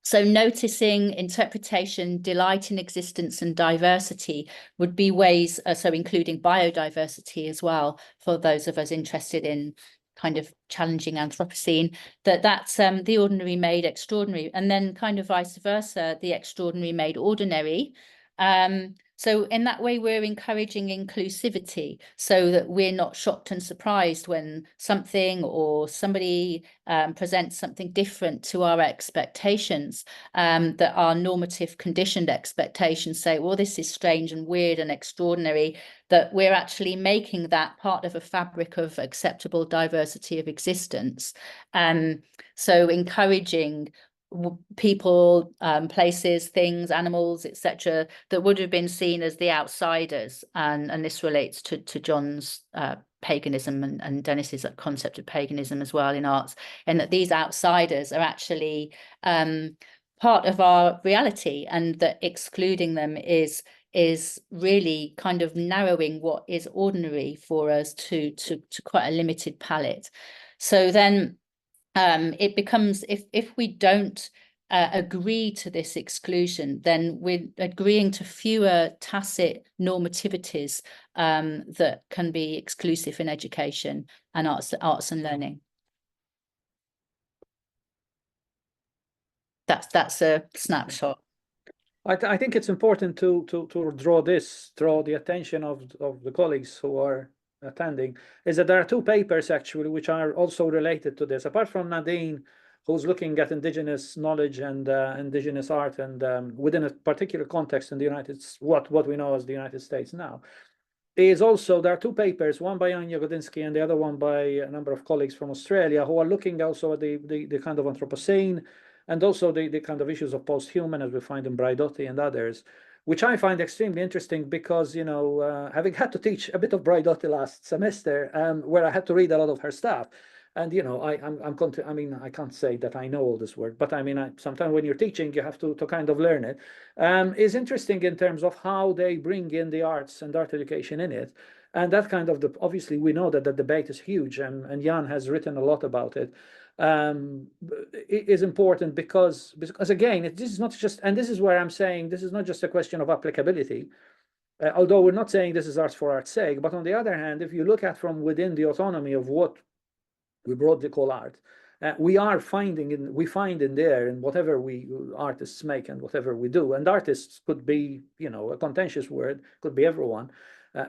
So noticing, interpretation, delight in existence and diversity would be ways, so including biodiversity as well, for those of us interested in kind of challenging Anthropocene, that's the ordinary made extraordinary, and then kind of vice versa, the extraordinary made ordinary. So in that way, we're encouraging inclusivity so that we're not shocked and surprised when something or somebody presents something different to our expectations, that our normative conditioned expectations say, well, this is strange and weird and extraordinary, that we're actually making that part of a fabric of acceptable diversity of existence. So encouraging people, places, things, animals, etc., that would have been seen as the outsiders, and this relates to John's paganism and Dennis's concept of paganism as well in arts, and that these outsiders are actually part of our reality, and that excluding them is really kind of narrowing what is ordinary for us to quite a limited palette. So then it becomes, if we don't agree to this exclusion, then we're agreeing to fewer tacit normativities that can be exclusive in education and arts and learning. That's a snapshot. I think it's important to draw the attention of the colleagues who are attending, is that there are two papers actually which are also related to this, apart from Nadine, who's looking at indigenous knowledge and indigenous art, and within a particular context in the what we know as the United States now. Is also, there are two papers, one by Anja Godinsky and the other one by a number of colleagues from Australia, who are looking also at the kind of Anthropocene, and also the kind of issues of post-human, as we find in Braidotti and others, which I find extremely interesting because, you know, having had to teach a bit of Braidotti last semester, where I had to read a lot of her stuff. And, you know, I mean, I can't say that I know all this work, but I mean, sometimes when you're teaching, you have to kind of learn it. Is interesting in terms of how they bring in the arts and art education in it. And that kind of, obviously, we know that the debate is huge, and Jan has written a lot about it. It is important because again, this is not just, and this is where I'm saying this is not just a question of applicability, although we're not saying this is arts for art's sake, but on the other hand, if you look at from within the autonomy of what we broadly call art, we find in there, in whatever artists make and whatever we do, and artists could be, you know, a contentious word, could be everyone.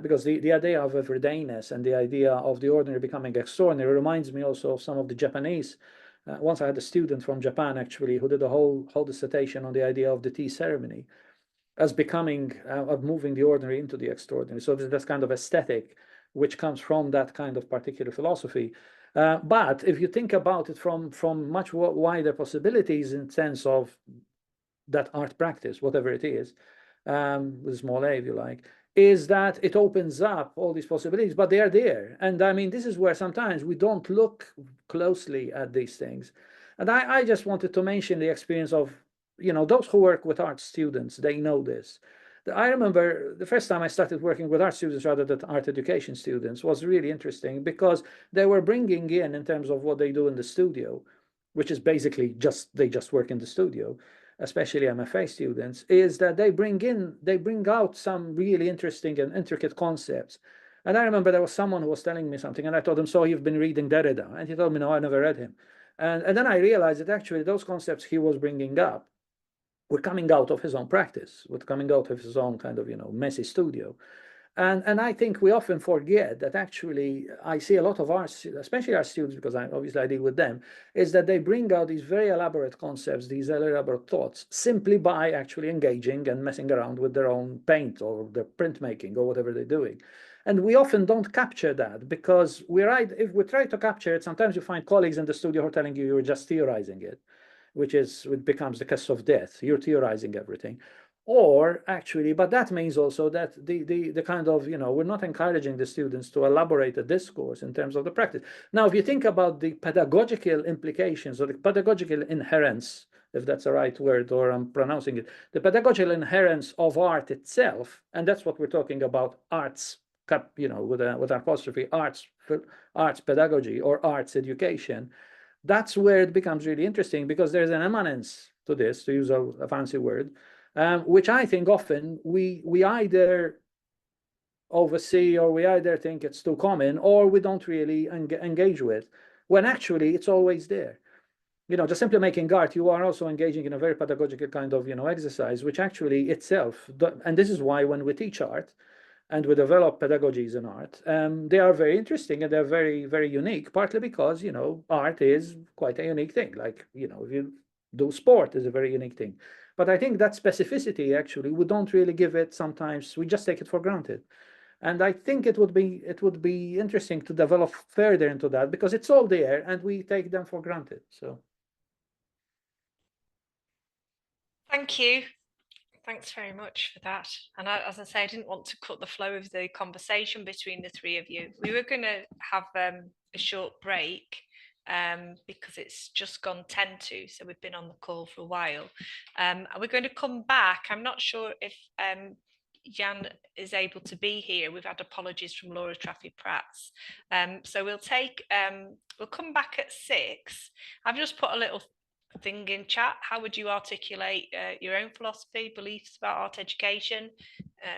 Because the idea of everydayness and the idea of the ordinary becoming extraordinary reminds me also of some of the Japanese. Once I had a student from Japan, actually, who did a whole dissertation on the idea of the tea ceremony as becoming, of moving the ordinary into the extraordinary. So there's kind of aesthetic, which comes from that kind of particular philosophy. But if you think about it from much wider possibilities in sense of that art practice, whatever it is, with a small a, if you like, is that it opens up all these possibilities, but they are there. And I mean, this is where sometimes we don't look closely at these things. And I just wanted to mention the experience of, you know, those who work with art students, they know this. I remember the first time I started working with art students rather than art education students was really interesting, because they were bringing in terms of what they do in the studio, which is basically they just work in the studio, especially MFA students, is that they bring out some really interesting and intricate concepts. And I remember there was someone who was telling me something, and I told him, so you've been reading Derrida? And he told me, no, I never read him. And then I realized that actually those concepts he was bringing up were coming out of his own practice, were coming out of his own kind of, you know, messy studio. And I think we often forget that actually I see a lot of arts, especially our students, because obviously I deal with them, is that they bring out these very elaborate concepts, these elaborate thoughts, simply by actually engaging and messing around with their own paint or their printmaking or whatever they're doing. And we often don't capture that, because if we try to capture it, sometimes you find colleagues in the studio who are telling you you're just theorizing it, which becomes the kiss of death. You're theorizing everything. Or actually, but that means also that the kind of, you know, we're not encouraging the students to elaborate a discourse in terms of the practice. Now, if you think about the pedagogical implications or the pedagogical inherence, if that's the right word, or I'm pronouncing it, the pedagogical inherence of art itself, and that's what we're talking about, arts, you know, with an apostrophe, arts pedagogy or arts education. That's where it becomes really interesting, because there's an immanence to this, to use a fancy word, which I think often we either oversee, or we either think it's too common, or we don't really engage with, when actually it's always there. you know, just simply making art, you are also engaging in a very pedagogical kind of, you know, exercise, which actually itself, and this is why when we teach art and we develop pedagogies in art, they are very interesting and they're very, very unique, partly because, you know, art is quite a unique thing. Like, you know, if you do sport is a very unique thing. But I think that specificity, actually, we don't really give it sometimes, we just take it for granted. And I think it would be interesting to develop further into that, because it's all there and we take them for granted. So thank you. Thanks very much for that. And as I say, I didn't want to cut the flow of the conversation between the three of you. We were going to have a short break because it's just gone 10 to, so we've been on the call for a while. And we're going to come back. I'm not sure if Jan is able to be here. We've had apologies from Laura Traffy-Pratts. So we'll come back at 6. I've just put a little thing in chat. How would you articulate your own philosophy, beliefs about art education,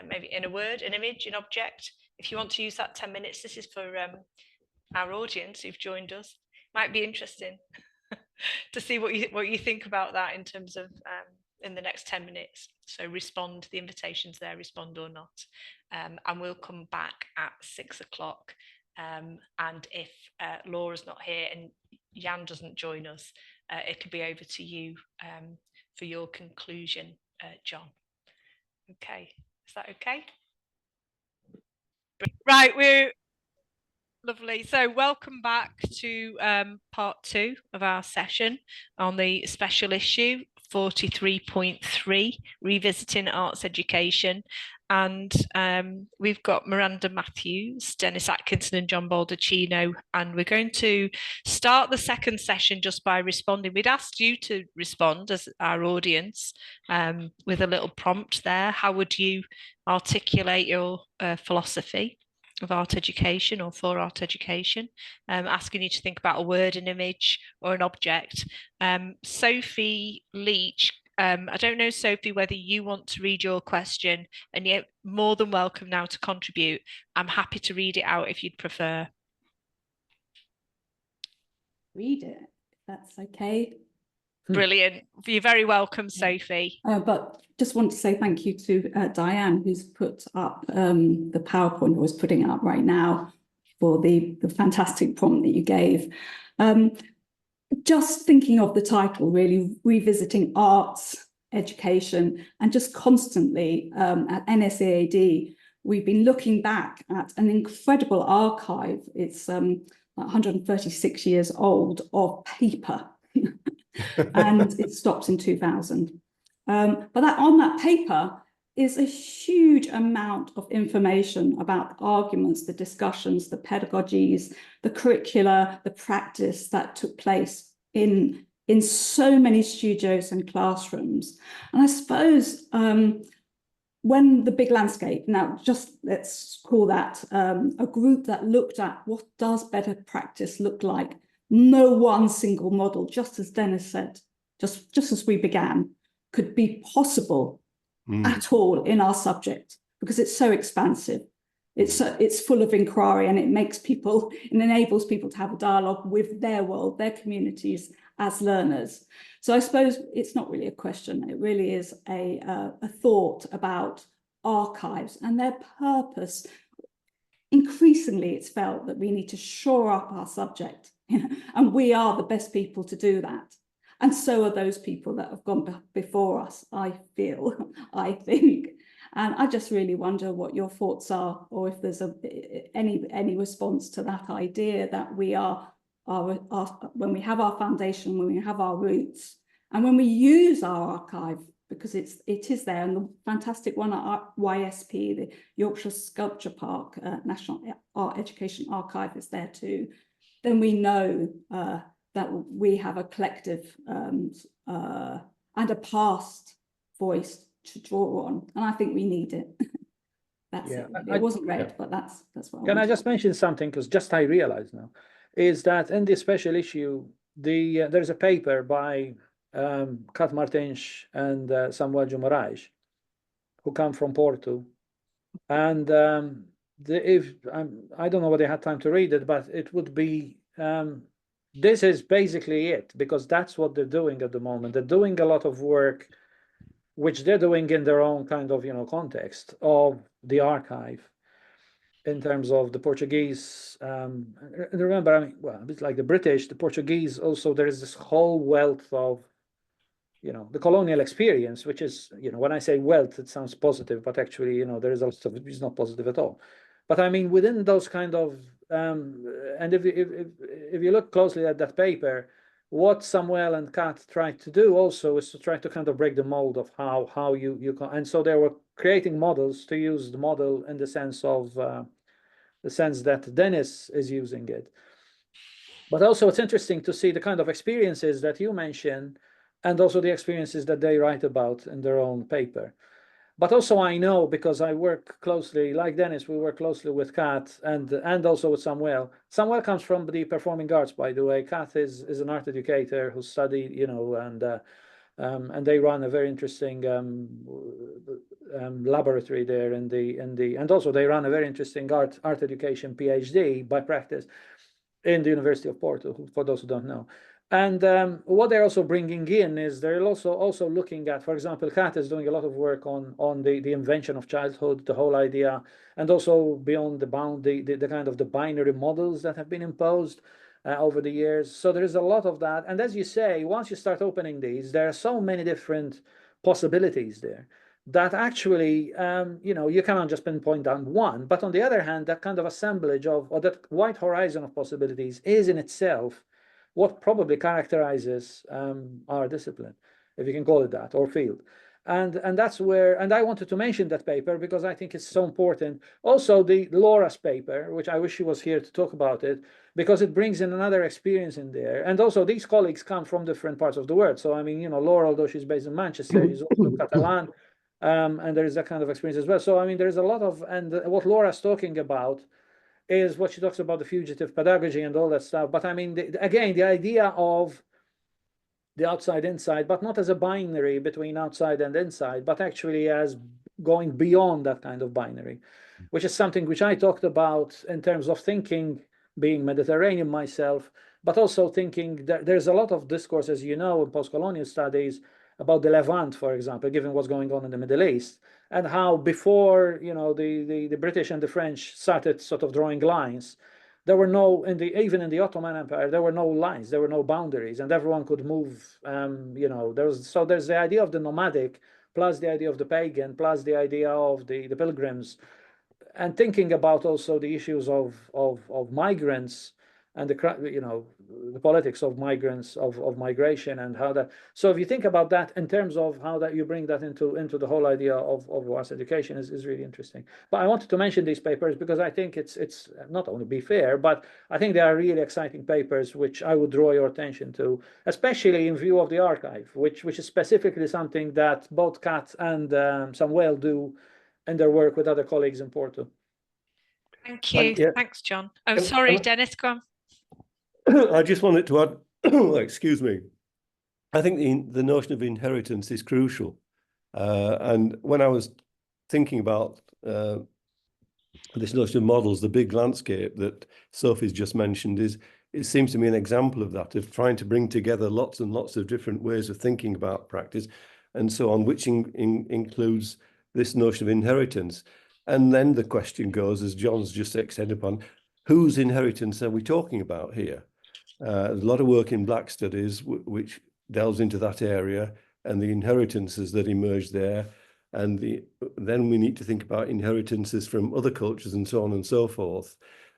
maybe in a word, an image, an object? If you want to use that 10 minutes, this is for our audience who've joined us. Might be interesting to see what you think about that in terms of in the next 10 minutes. So respond, the invitation's there, respond or not. And we'll come back at 6 o'clock. And if Laura's not here and Jan doesn't join us, it'll be over to you for your conclusion, John. Okay, is that okay? Right, we're lovely. So welcome back to part 2 of our session on the special issue 43.3, Revisiting Arts Education. And we've got Miranda Matthews, Dennis Atkinson and John Baldacchino, and we're going to start the second session just by responding. We'd asked you to respond as our audience with a little prompt there. How would you articulate your philosophy of art education or for art education? Asking you to think about a word, an image or an object. Sophie Leach, I don't know, Sophie, whether you want to read your question, and you're more than welcome now to contribute. I'm happy to read it out if you'd prefer. Read it, if that's okay. Brilliant. You're very welcome, Sophie. But just want to say thank you to Diane, who's put up the PowerPoint, or is putting it up right now, for the fantastic prompt that you gave. Just thinking of the title, really, Revisiting Arts Education, and just constantly at NSAAD, we've been looking back at an incredible archive. It's 136 years old of paper, and it stops in 2000. But on that paper is a huge amount of information about the arguments, the discussions, the pedagogies, the curricula, the practice that took place in so many studios and classrooms. And I suppose when the big landscape, now just let's call that a group that looked at what does better practice look like. No one single model, just as Dennis said, just as we began, could be possible at all in our subject, because it's so expansive. It's full of inquiry, and it enables people to have a dialogue with their world, their communities as learners. So I suppose it's not really a question. It really is a thought about archives and their purpose. Increasingly, it's felt that we need to shore up our subject, and we are the best people to do that. And so are those people that have gone before us, I think. And I just really wonder what your thoughts are, or if there's any response to that idea that we are when we have our foundation, when we have our roots, and when we use our archive, because it is there, and the fantastic one at YSP, the Yorkshire Sculpture Park National Art Education Archive, is there too, then we know that we have a collective and a past voice to draw on, and I think we need it. That's it. It wasn't read, but that's what. Can I just mention something, because just I realize now, is that in this special issue, there's a paper by Kat Martins and Samuel Moraes, who come from Porto, and I don't know whether they had time to read it, but it would be this is basically it, because that's what they're doing at the moment. They're doing a lot of work, which they're doing in their own kind of, context of the archive, in terms of the Portuguese. Remember, I mean, well, a bit like the British, the Portuguese also, there is this whole wealth of, the colonial experience, which is, when I say wealth, it sounds positive, but actually, there is a lot of it is not positive at all. But I mean, within those kind of, and if you look closely at that paper, what Samuel and Kat tried to do also is to try to kind of break the mold of how you can, and so they were creating models to use the model in the sense of the sense that Dennis is using it. But also it's interesting to see the kind of experiences that you mentioned, and also the experiences that they write about in their own paper. But also I know, because I work closely, like Dennis, we work closely with Kat and also with Samuel. Samuel comes from the performing arts, by the way. Kat is an art educator who studied, and they run a very interesting laboratory there and also they run a very interesting art education PhD by practice in the University of Porto, for those who don't know. And what they're also bringing in is they're also looking at, for example, Kat is doing a lot of work on the invention of childhood, the whole idea, and also beyond the kind of the binary models that have been imposed over the years. So there is a lot of that. And as you say, once you start opening these, there are so many different possibilities there that actually, you cannot just pinpoint down one. But on the other hand, that kind of assemblage or that wide horizon of possibilities is in itself what probably characterizes our discipline, if you can call it that, or field. And that's where, and I wanted to mention that paper because I think it's so important. Also, the Laura's paper, which I wish she was here to talk about it, because it brings in another experience in there. And also, these colleagues come from different parts of the world. So, I mean, Laura, although she's based in Manchester, she's also Catalan, and there is that kind of experience as well. So, I mean, there is a lot of, and what Laura's talking about is what she talks about, the fugitive pedagogy and all that stuff. But I mean, again, the idea of the outside inside, but not as a binary between outside and inside, but actually as going beyond that kind of binary, which is something which I talked about in terms of thinking, being Mediterranean myself, but also thinking that there's a lot of discourse, as you know, in post-colonial studies about the Levant, for example, given what's going on in the Middle East, and how before, the British and the French started sort of drawing lines, there were no, even in the Ottoman Empire, there were no lines, there were no boundaries, and everyone could move. There's the idea of the nomadic, plus the idea of the pagan, plus the idea of the pilgrims, and thinking about also the issues of migrants and the politics of migrants, of migration, and how that. So if you think about that in terms of how that you bring that into the whole idea of arts education is really interesting. But I wanted to mention these papers because I think it's not only be fair, but I think they are really exciting papers which I would draw your attention to, especially in view of the archive, which is specifically something that both Kat and Samuel do in their work with other colleagues in Porto. Thank you. Yeah. Thanks, John. Oh, sorry, Dennis, go on. I just wanted to add, excuse me, I think the notion of inheritance is crucial. And when I was thinking about this notion of models, the big landscape that Sophie's just mentioned it seems to me an example of that, of trying to bring together lots and lots of different ways of thinking about practice and so on, which includes this notion of inheritance. And then the question goes, as John's just extended upon, whose inheritance are we talking about here? There's a lot of work in Black studies which delves into that area and the inheritances that emerge there. And then we need to think about inheritances from other cultures and so on and so forth.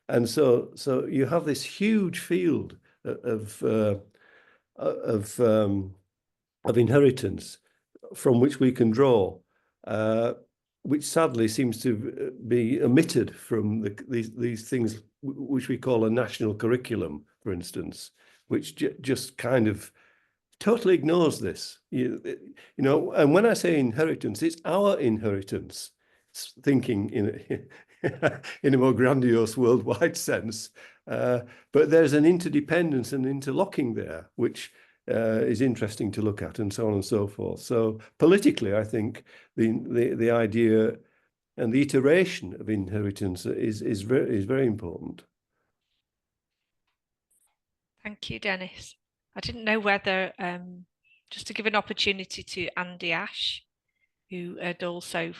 And so you have this huge field of inheritance from which we can draw, which sadly seems to be omitted from these things which we call a national curriculum, for instance, which just kind of totally ignores this. And when I say inheritance, it's our inheritance, thinking in a more grandiose worldwide sense. But there's an interdependence and interlocking there, which is interesting to look at, and so on and so forth. So politically, I think the idea and the iteration of inheritance is very important. Thank you, Dennis. I didn't know whether, just to give an opportunity to Andy Ash, who had also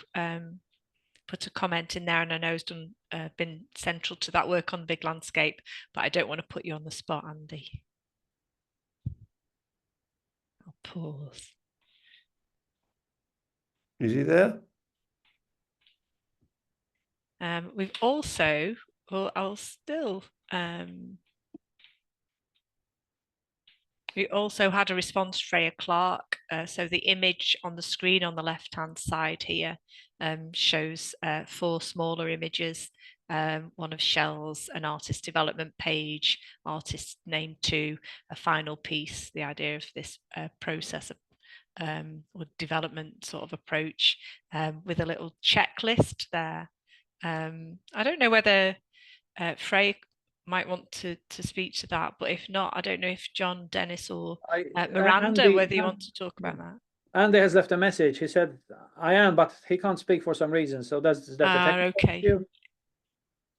put a comment in there, and I know has done been central to that work on big landscape, but I don't want to put you on the spot, Andy. I'll pause. Is he there? We've also, well, I'll still, we also had a response, Freya Clark. So the image on the screen on the left-hand side here shows 4 smaller images, one of Shell's, an artist development page, artist name 2, a final piece, the idea of this process of or development sort of approach with a little checklist there. I don't know whether Freya might want to speak to that, but if not, I don't know if John, Dennis, or Miranda, Andy, whether you want to talk about that. Andy has left a message. He said, I am, but he can't speak for some reason. So that's a technical Okay. issue?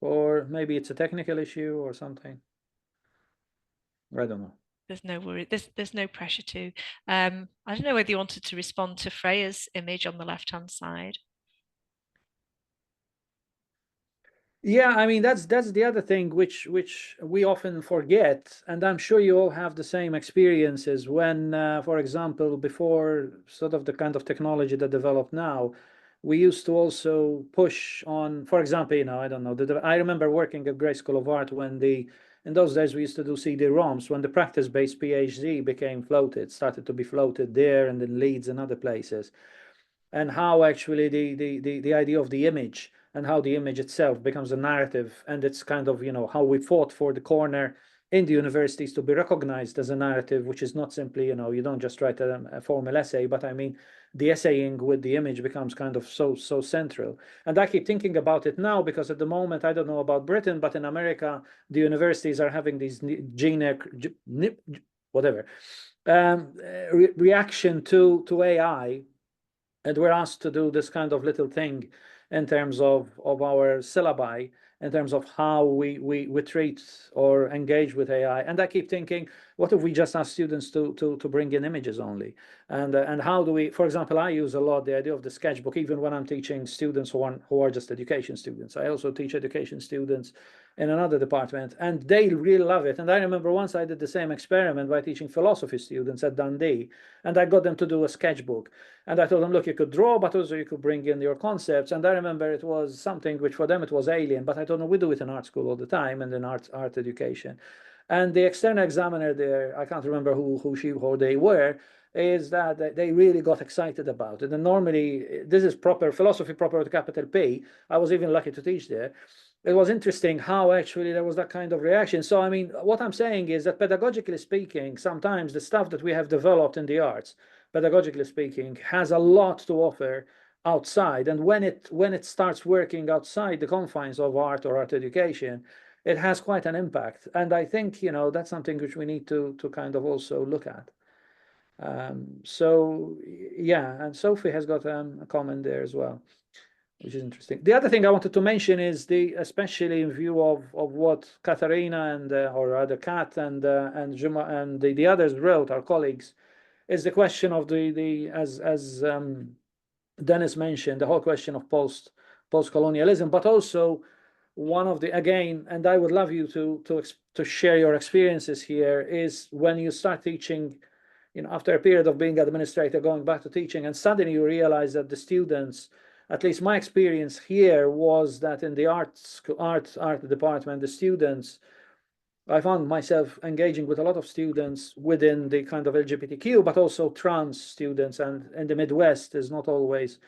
Or maybe it's a technical issue or something. I don't know. There's no worry. There's no pressure to. I don't know whether you wanted to respond to Freya's image on the left-hand side. Yeah, I mean that's the other thing which we often forget, and I'm sure you all have the same experiences when, for example, before sort of the kind of technology that developed now, we used to also push on, for example, you know, I don't know, I remember working at Grey School of Art when in those days we used to do CD-ROMs when the practice-based PhD became floated, started to be floated there and in Leeds and other places, and how actually the idea of the image and how the image itself becomes a narrative, and it's kind of, you know, how we fought for the corner in the universities to be recognized as a narrative, which is not simply, you know, you don't just write a formal essay, but I mean, the essaying with the image becomes kind of so central. And I keep thinking about it now because at the moment, I don't know about Britain, but in America, the universities are having these reaction to AI, and we're asked to do this kind of little thing in terms of our syllabi, in terms of how we treat or engage with AI. And I keep thinking, what if we just ask students to bring in images only? And how do we, for example, I use a lot the idea of the sketchbook, even when I'm teaching students who are just education students. I also teach education students in another department, and they really love it. And I remember once I did the same experiment by teaching philosophy students at Dundee, and I got them to do a sketchbook. And I told them, look, you could draw, but also you could bring in your concepts. And I remember it was something which for them it was alien, but I told them we do it in art school all the time and in art education. And the external examiner there, I can't remember who she or they were, is that they really got excited about it. And normally this is proper philosophy, proper with capital P. I was even lucky to teach there. It was interesting how actually there was that kind of reaction. So, I mean, what I'm saying is that pedagogically speaking, sometimes the stuff that we have developed in the arts, pedagogically speaking, has a lot to offer outside. And when it starts working outside the confines of art or art education, it has quite an impact. And I think, you know, that's something which we need to kind of also look at. So, yeah, and Sophie has got a comment there as well, which is interesting. The other thing I wanted to mention is especially in view of what Katharina and or rather Kat and Juma and the others wrote, our colleagues, is the question of as Dennis mentioned, the whole question of post-colonialism, but also one of the, again, and I would love you to share your experiences here, is when you start teaching, you know, after a period of being administrator, going back to teaching, and suddenly you realize that the students, at least my experience here was that in the art department, the students, I found myself engaging with a lot of students within the kind of LGBTQ, but also trans students, and in the Midwest is not always,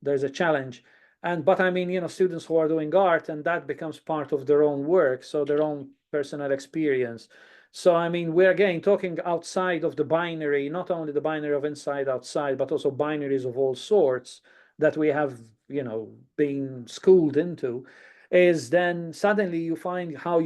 there's a challenge. But I mean, you know, students who are doing art, and that becomes part of their own work, so their own personal experience. So, I mean, we're again talking outside of the binary, not only the binary of inside, outside, but also binaries of all sorts that we have, you know, been schooled into, is then suddenly you find how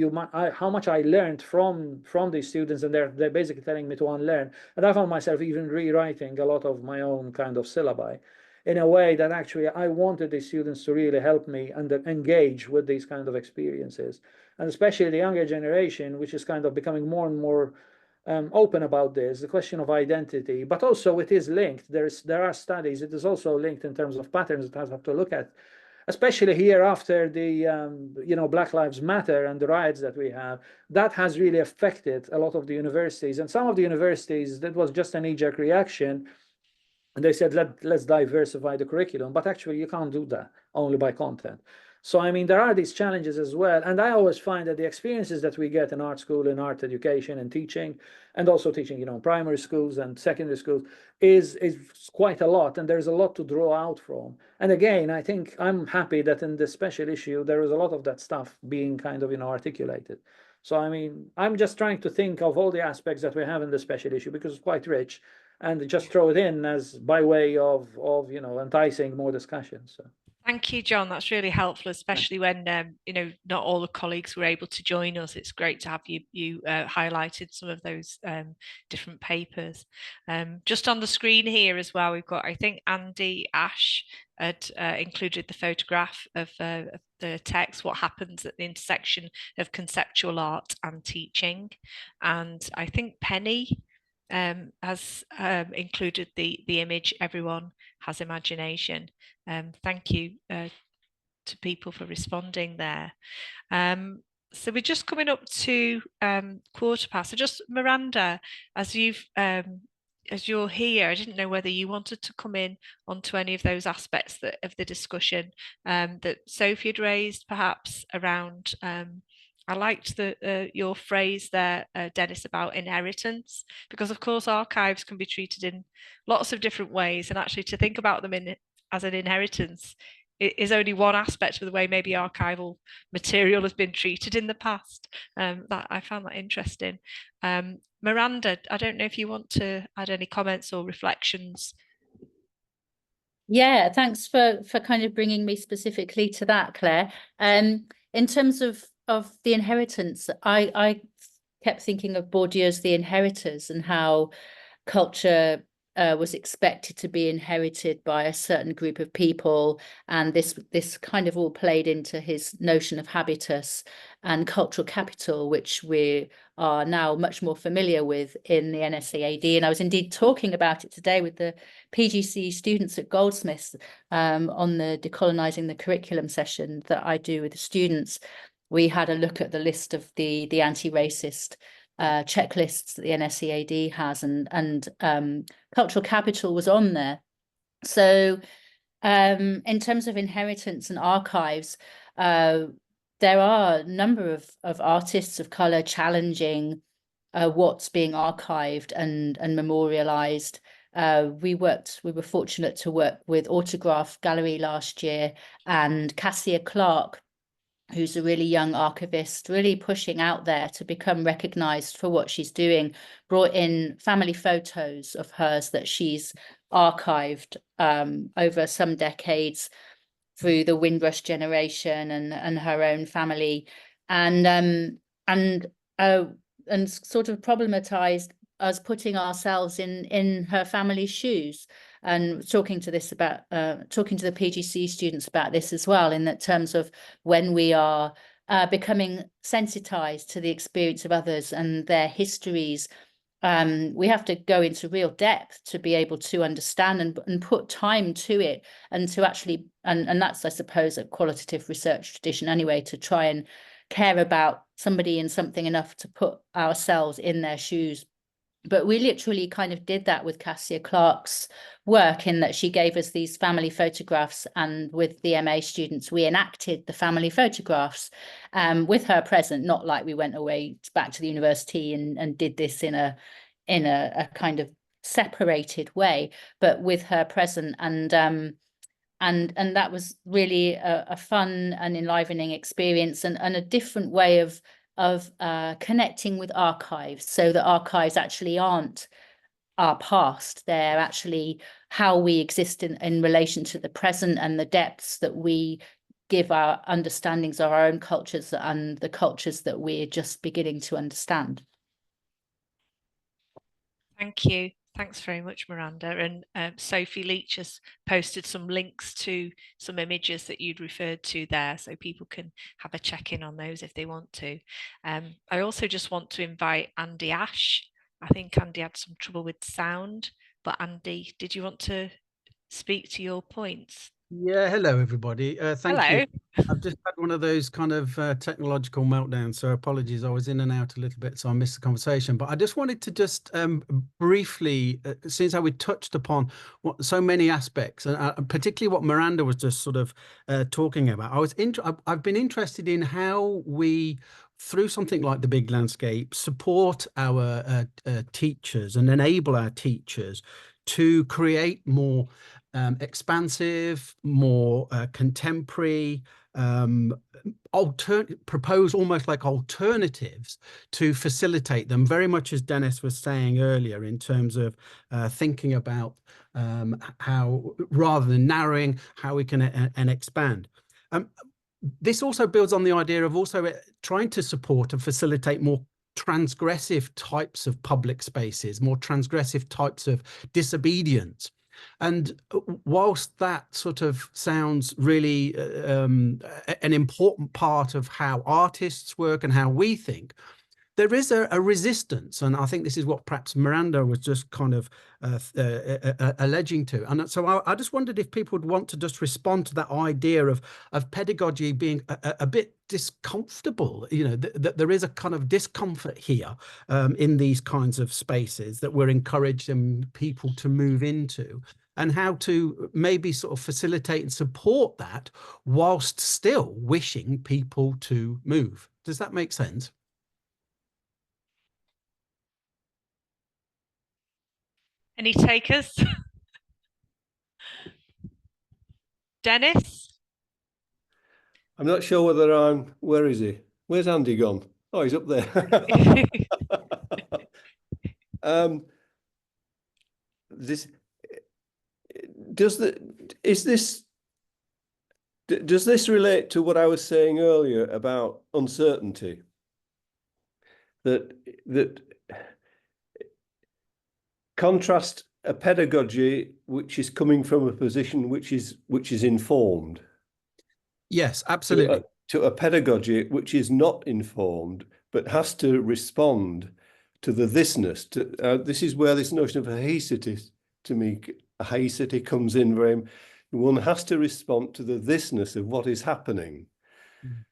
much I learned from these students, and they're basically telling me to unlearn. And I found myself even rewriting a lot of my own kind of syllabi in a way that actually I wanted the students to really help me and engage with these kind of experiences. And especially the younger generation, which is kind of becoming more and more open about this, the question of identity, but also it is linked. There are studies, it is also linked in terms of patterns that I have to look at, especially here after the Black Lives Matter and the riots that we have. That has really affected a lot of the universities, and some of the universities, that was just a knee-jerk reaction, and they said, let's diversify the curriculum, but actually you can't do that only by content. So, I mean, there are these challenges as well. And I always find that the experiences that we get in art school, in art education and teaching, and also teaching, in primary schools and secondary schools, is quite a lot. And there's a lot to draw out from. And again, I think I'm happy that in this special issue, there is a lot of that stuff being kind of, articulated. So, I mean, I'm just trying to think of all the aspects that we have in the special issue, because it's quite rich, and just throw it in as by way of enticing more discussions. So. Thank you, John. That's really helpful, especially when not all the colleagues were able to join us. It's great to have you highlighted some of those different papers. Just on the screen here as well, we've got, I think, Andy Ash had included the photograph of the text, What Happens at the Intersection of Conceptual Art and Teaching. And I think Penny has included the image, Everyone Has Imagination. Thank you to people for responding there. So we're just coming up to 1:15. So just Miranda, as you're here, I didn't know whether you wanted to come in onto any of those aspects of the discussion that Sophie had raised, perhaps around. I liked your phrase there, Dennis, about inheritance, because of course archives can be treated in lots of different ways, and actually to think about them as an inheritance is only one aspect of the way maybe archival material has been treated in the past. That I found that interesting. Miranda, I don't know if you want to add any comments or reflections. Yeah, thanks for kind of bringing me specifically to that, Claire. In terms of the inheritance, I kept thinking of Bourdieu's The Inheritors and how culture was expected to be inherited by a certain group of people, and this kind of all played into his notion of habitus and cultural capital, which we are now much more familiar with in the NSAAD. And I was indeed talking about it today with the PGC students at Goldsmiths on the Decolonising the Curriculum session that I do with the students. We had a look at the list of the anti-racist checklists that the NSAAD has, and cultural capital was on there. So in terms of inheritance and archives, there are a number of artists of colour challenging what's being archived and memorialised. We were fortunate to work with Autograph Gallery last year, and Cassia Clark, who's a really young archivist, really pushing out there to become recognised for what she's doing, brought in family photos of hers that she's archived over some decades through the Windrush generation and her own family, and sort of problematized us putting ourselves in her family's shoes, and talking to the PGC students about this as well, in that terms of when we are becoming sensitized to the experience of others and their histories, we have to go into real depth to be able to understand and put time to it, and to actually, and that's, I suppose, a qualitative research tradition anyway, to try and care about somebody and something enough to put ourselves in their shoes. But we literally kind of did that with Cassia Clark's work, in that she gave us these family photographs, and with the MA students, we enacted the family photographs with her present, not like we went away back to the university and did this in a kind of separated way, but with her present. And that was really a fun and enlivening experience, and a different way of connecting with archives, so that archives actually aren't our past, they're actually how we exist in relation to the present, and the depths that we give our understandings of our own cultures and the cultures that we're just beginning to understand. Thank you. Thanks very much, Miranda. And Sophie Leach has posted some links to some images that you'd referred to there, so people can have a check-in on those if they want to. I also just want to invite Andy Ash. I think Andy had some trouble with sound, but Andy, did you want to speak to your points? Yeah, hello everybody. Thank Hello. you. I've just had one of those kind of technological meltdowns, so apologies. I was in and out a little bit, so I missed the conversation. But I just wanted to just briefly, since we touched upon so many aspects, and particularly what Miranda was just sort of talking about, I've been interested in how we, through something like the Big Landscape, support our teachers and enable our teachers to create more expansive, more contemporary, propose almost like alternatives to facilitate them, very much as Dennis was saying earlier, in terms of thinking about how, rather than narrowing, how we can and expand. This also builds on the idea of also trying to support and facilitate more transgressive types of public spaces, more transgressive types of disobedience. And whilst that sort of sounds really an important part of how artists work and how we think, there is a resistance, and I think this is what perhaps Miranda was just kind of alleging to. And so I just wondered if people would want to just respond to that idea of pedagogy being a bit discomfortable, you know, that there is a kind of discomfort here in these kinds of spaces that we're encouraging people to move into, and how to maybe sort of facilitate and support that whilst still wishing people to move. Does that make sense? Any takers? Dennis? I'm not sure whether where is he? Where's Andy gone? Oh, he's up there. Does this relate to what I was saying earlier about uncertainty? That contrast a pedagogy which is coming from a position which is informed. Yes, absolutely. To a pedagogy which is not informed but has to respond to the thisness. This is where this notion of haecity, to me, haecity comes in very. One has to respond to the thisness of what is happening.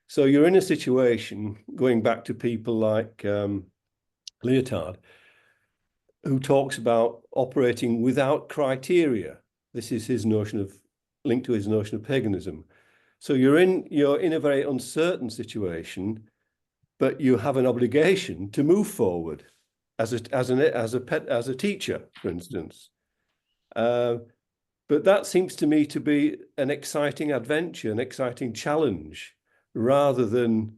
So you're in a situation, going back to people like Lyotard, who talks about operating without criteria. This is his notion of, linked to his notion of paganism. So you're in a very uncertain situation, but you have an obligation to move forward as a teacher, for instance. But that seems to me to be an exciting adventure, an exciting challenge, rather than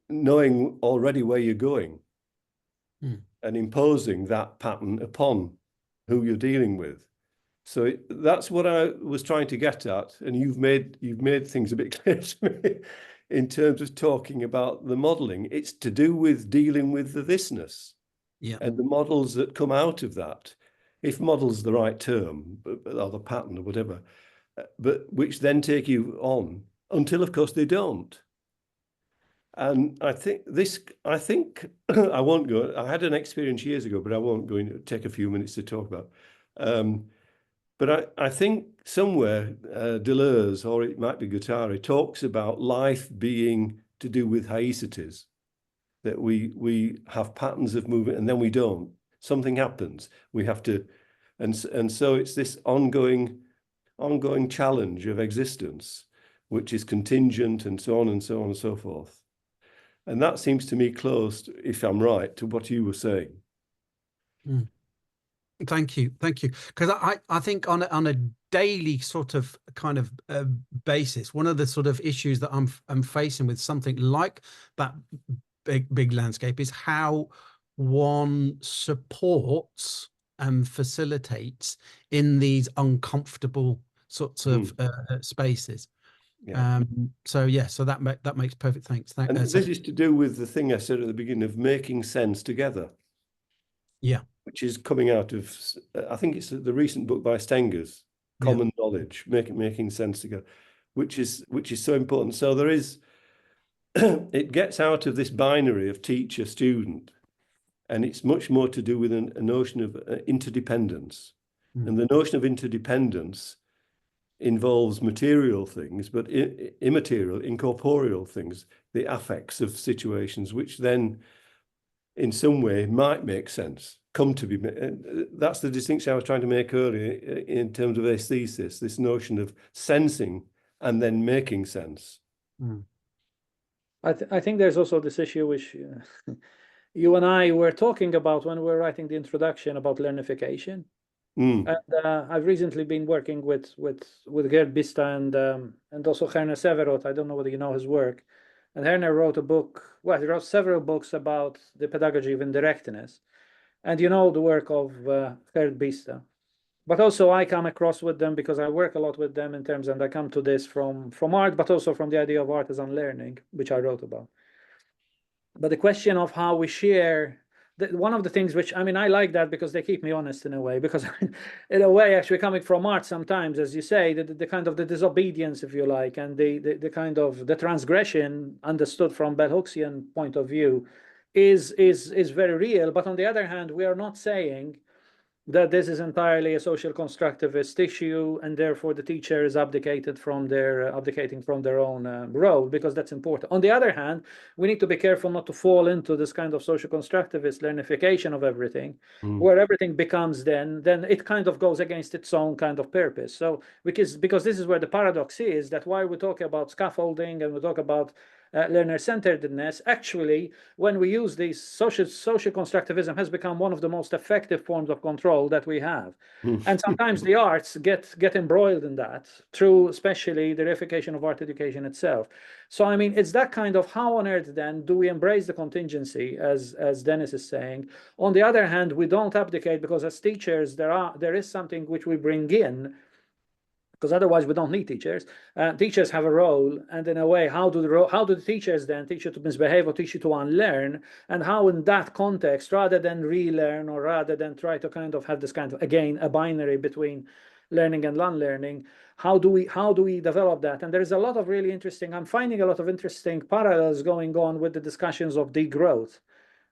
knowing already where you're going and imposing that pattern upon who you're dealing with. So that's what I was trying to get at, and you've made things a bit clear to me in terms of talking about the modelling. It's to do with dealing with the thisness, and the models that come out of that, if model's the right term, or the pattern or whatever, but which then take you on until, of course, they don't. And I think I won't go. I had an experience years ago, but I won't go into take a few minutes to talk about. But I think somewhere Deleuze, or it might be Guattari, talks about life being to do with haecities, that we have patterns of movement and then we don't. Something happens. We have to, and so it's this ongoing challenge of existence, which is contingent and so on and so on and so forth. And that seems to me close, if I'm right, to what you were saying. Thank you, because I think on a daily sort of kind of basis, one of the sort of issues that I'm facing with something like that big landscape is how one supports and facilitates in these uncomfortable sorts of spaces. So that makes perfect sense. And this is to do with the thing I said at the beginning of making sense together. Yeah. which is coming out of, I think it's the recent book by Stengers, Common Knowledge, making sense together, which is so important. So there is, it gets out of this binary of teacher student, and it's much more to do with a notion of interdependence. And the notion of interdependence involves material things, but immaterial, incorporeal things, the affects of situations, which then in some way might make sense, come to be. That's the distinction I was trying to make earlier in terms of aesthesis, this notion of sensing and then making sense. I think there's also this issue which you and I were talking about when we were writing the introduction about learnification. And I've recently been working with Gerd Bista and also Herner Severot. I don't know whether you know his work. And Herner wrote a book, well, he wrote several books about the pedagogy of indirectness. And you know the work of Gerd Bista. But also I come across with them because I work a lot with them in terms, and I come to this from art, but also from the idea of artisan learning, which I wrote about. But the question of how we share, one of the things which, I mean, I like that because they keep me honest in a way, because in a way, actually coming from art sometimes, as you say, the kind of the disobedience, if you like, and the kind of the transgression understood from bell Hooksian point of view is very real. But on the other hand, we are not saying that this is entirely a social constructivist issue, and therefore the teacher is abdicating from their own role, because that's important. On the other hand, we need to be careful not to fall into this kind of social constructivist learnification of everything, where everything becomes then it kind of goes against its own kind of purpose. So because this is where the paradox is, that while we talk about scaffolding and we talk about learner-centeredness, actually, when we use these, social constructivism has become one of the most effective forms of control that we have. And sometimes the arts get embroiled in that through especially the reification of art education itself. So, I mean, it's that kind of how on earth then do we embrace the contingency, as Dennis is saying. On the other hand, we don't abdicate, because as teachers, there is something which we bring in, because otherwise we don't need teachers. Teachers have a role, and in a way, how do the teachers then teach you to misbehave or teach you to unlearn? And how in that context, rather than relearn, or rather than try to kind of have this kind of, again, a binary between learning and unlearning, how do we develop that? And there is a lot of really interesting, I'm finding a lot of interesting parallels going on with the discussions of degrowth,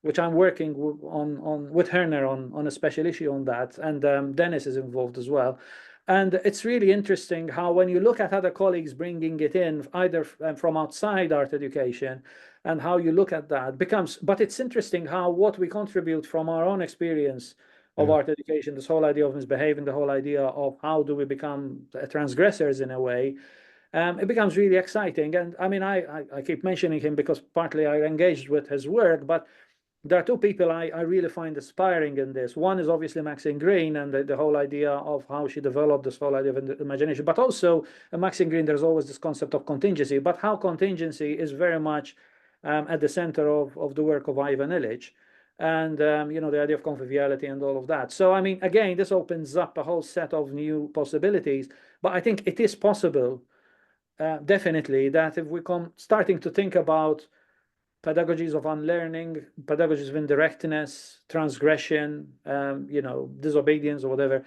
which I'm working on with Herner on a special issue on that, and Dennis is involved as well. And it's really interesting how, when you look at other colleagues bringing it in, either from outside art education, and how you look at that becomes, but it's interesting how what we contribute from our own experience of art education, this whole idea of misbehaving, the whole idea of how do we become transgressors in a way, it becomes really exciting. And I mean, I keep mentioning him because partly I engaged with his work, but there are two people I really find inspiring in this. One is obviously Maxine Greene, and the whole idea of how she developed this whole idea of imagination. But also, Maxine Greene, there's always this concept of contingency, but how contingency is very much at the center of the work of Ivan Illich. And, you know, the idea of conviviality and all of that. So, I mean, again, this opens up a whole set of new possibilities. But I think it is possible, definitely, that if we come starting to think about pedagogies of unlearning, pedagogies of indirectness, transgression, you know, disobedience or whatever.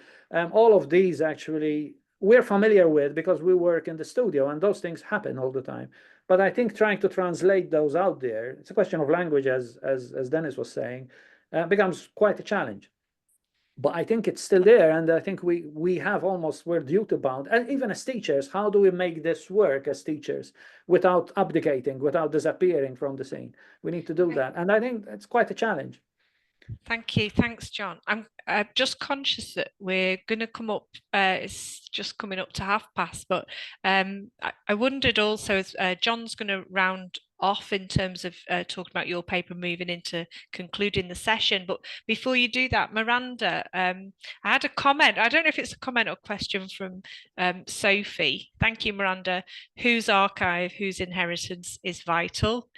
All of these actually we're familiar with because we work in the studio, and those things happen all the time. But I think trying to translate those out there, it's a question of language, as Dennis was saying, becomes quite a challenge. But I think it's still there, and I think we have almost, we're duty bound, and even as teachers, how do we make this work as teachers without abdicating, without disappearing from the scene? We need to do that, and I think it's quite a challenge. Thank you. Thanks, John. I'm just conscious that we're going to come up, it's just coming up to past, but I wondered also, as John's going to round off in terms of talking about your paper, moving into concluding the session. But before you do that, Miranda, I had a comment. I don't know if it's a comment or question from Sophie. Thank you, Miranda. Whose archive, whose inheritance is vital?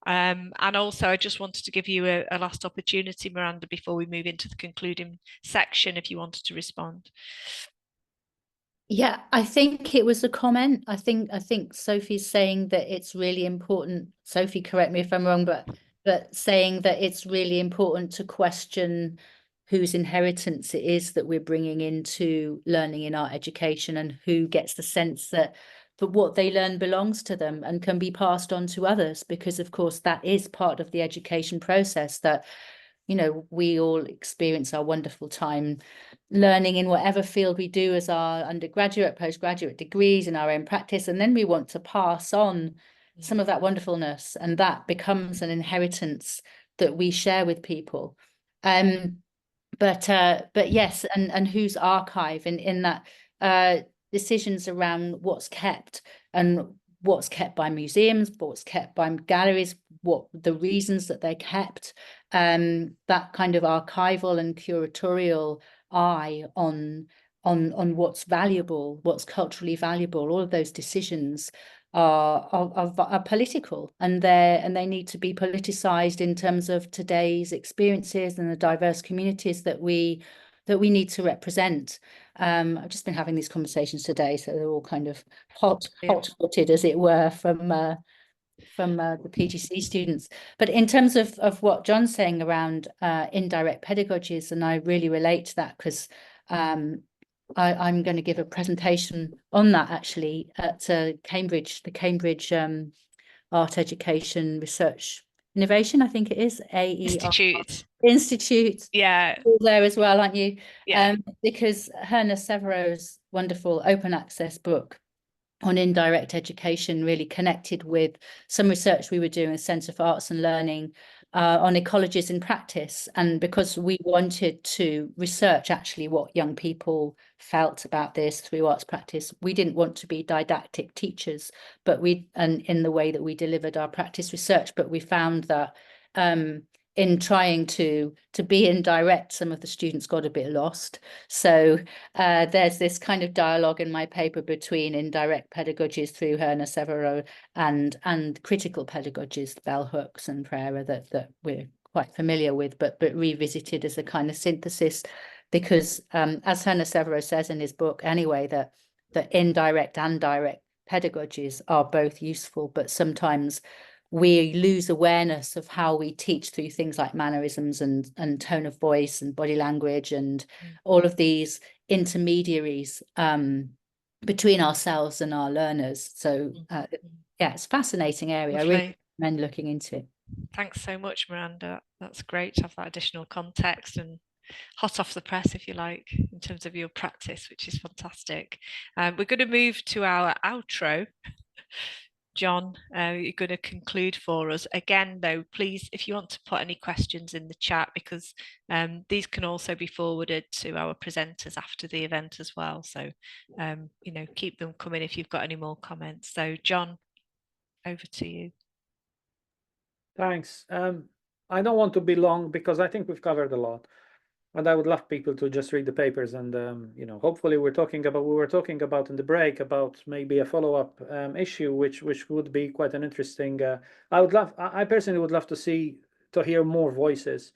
And also, I just wanted to give you a last opportunity, Miranda, before we move into the concluding section, if you wanted to respond. Yeah, I think it was a comment. I think Sophie's saying that it's really important. Sophie, correct me if I'm wrong, but saying that it's really important to question whose inheritance it is that we're bringing into learning in art education, and who gets the sense that what they learn belongs to them and can be passed on to others, because of course that is part of the education process, that, you know, we all experience our wonderful time learning in whatever field we do as our undergraduate, postgraduate degrees in our own practice, and then we want to pass on some of that wonderfulness, and that becomes an inheritance that we share with people. But yes, and whose archive, in that decisions around what's kept, and what's kept by museums, what's kept by galleries, what the reasons that they're kept, that kind of archival and curatorial eye on what's valuable, what's culturally valuable, all of those decisions are political, and they need to be politicized in terms of today's experiences and the diverse communities that we need to represent. I've just been having these conversations today, so they're all kind of hot-footed, as it were, from the PGC students. But in terms of what John's saying around indirect pedagogies, and I really relate to that, because I'm going to give a presentation on that actually at Cambridge, the Cambridge Art Education Research Innovation, I think it is, Institute. Yeah. You're there as well, aren't you? Yeah. Because Herna Severo's wonderful open access book on indirect education really connected with some research we were doing with Centre for Arts and Learning on ecologies in practice. And because we wanted to research actually what young people felt about this through arts practice, we didn't want to be didactic teachers, but and in the way that we delivered our practice research, but we found that in trying to be indirect, some of the students got a bit lost. So there's this kind of dialogue in my paper between indirect pedagogies through Herna Severo and critical pedagogies, bell hooks and Pereira, that we're quite familiar with, but revisited as a kind of synthesis, because as Herna Severo says in his book anyway, that indirect and direct pedagogies are both useful, but sometimes we lose awareness of how we teach through things like mannerisms and tone of voice and body language and all of these intermediaries between ourselves and our learners. So yeah, it's a fascinating area. Lovely. I really recommend looking into it. Thanks so much, Miranda. That's great to have that additional context and hot off the press, if you like, in terms of your practice, which is fantastic. We're going to move to our outro. John, you're going to conclude for us. Again, though, please, if you want to put any questions in the chat, because these can also be forwarded to our presenters after the event as well. So, you know, keep them coming if you've got any more comments. So, John, over to you. Thanks. I don't want to be long because I think we've covered a lot. And I would love people to just read the papers and, you know, hopefully we were talking about in the break about maybe a follow-up issue, which would be quite an interesting, I personally would love to hear more voices,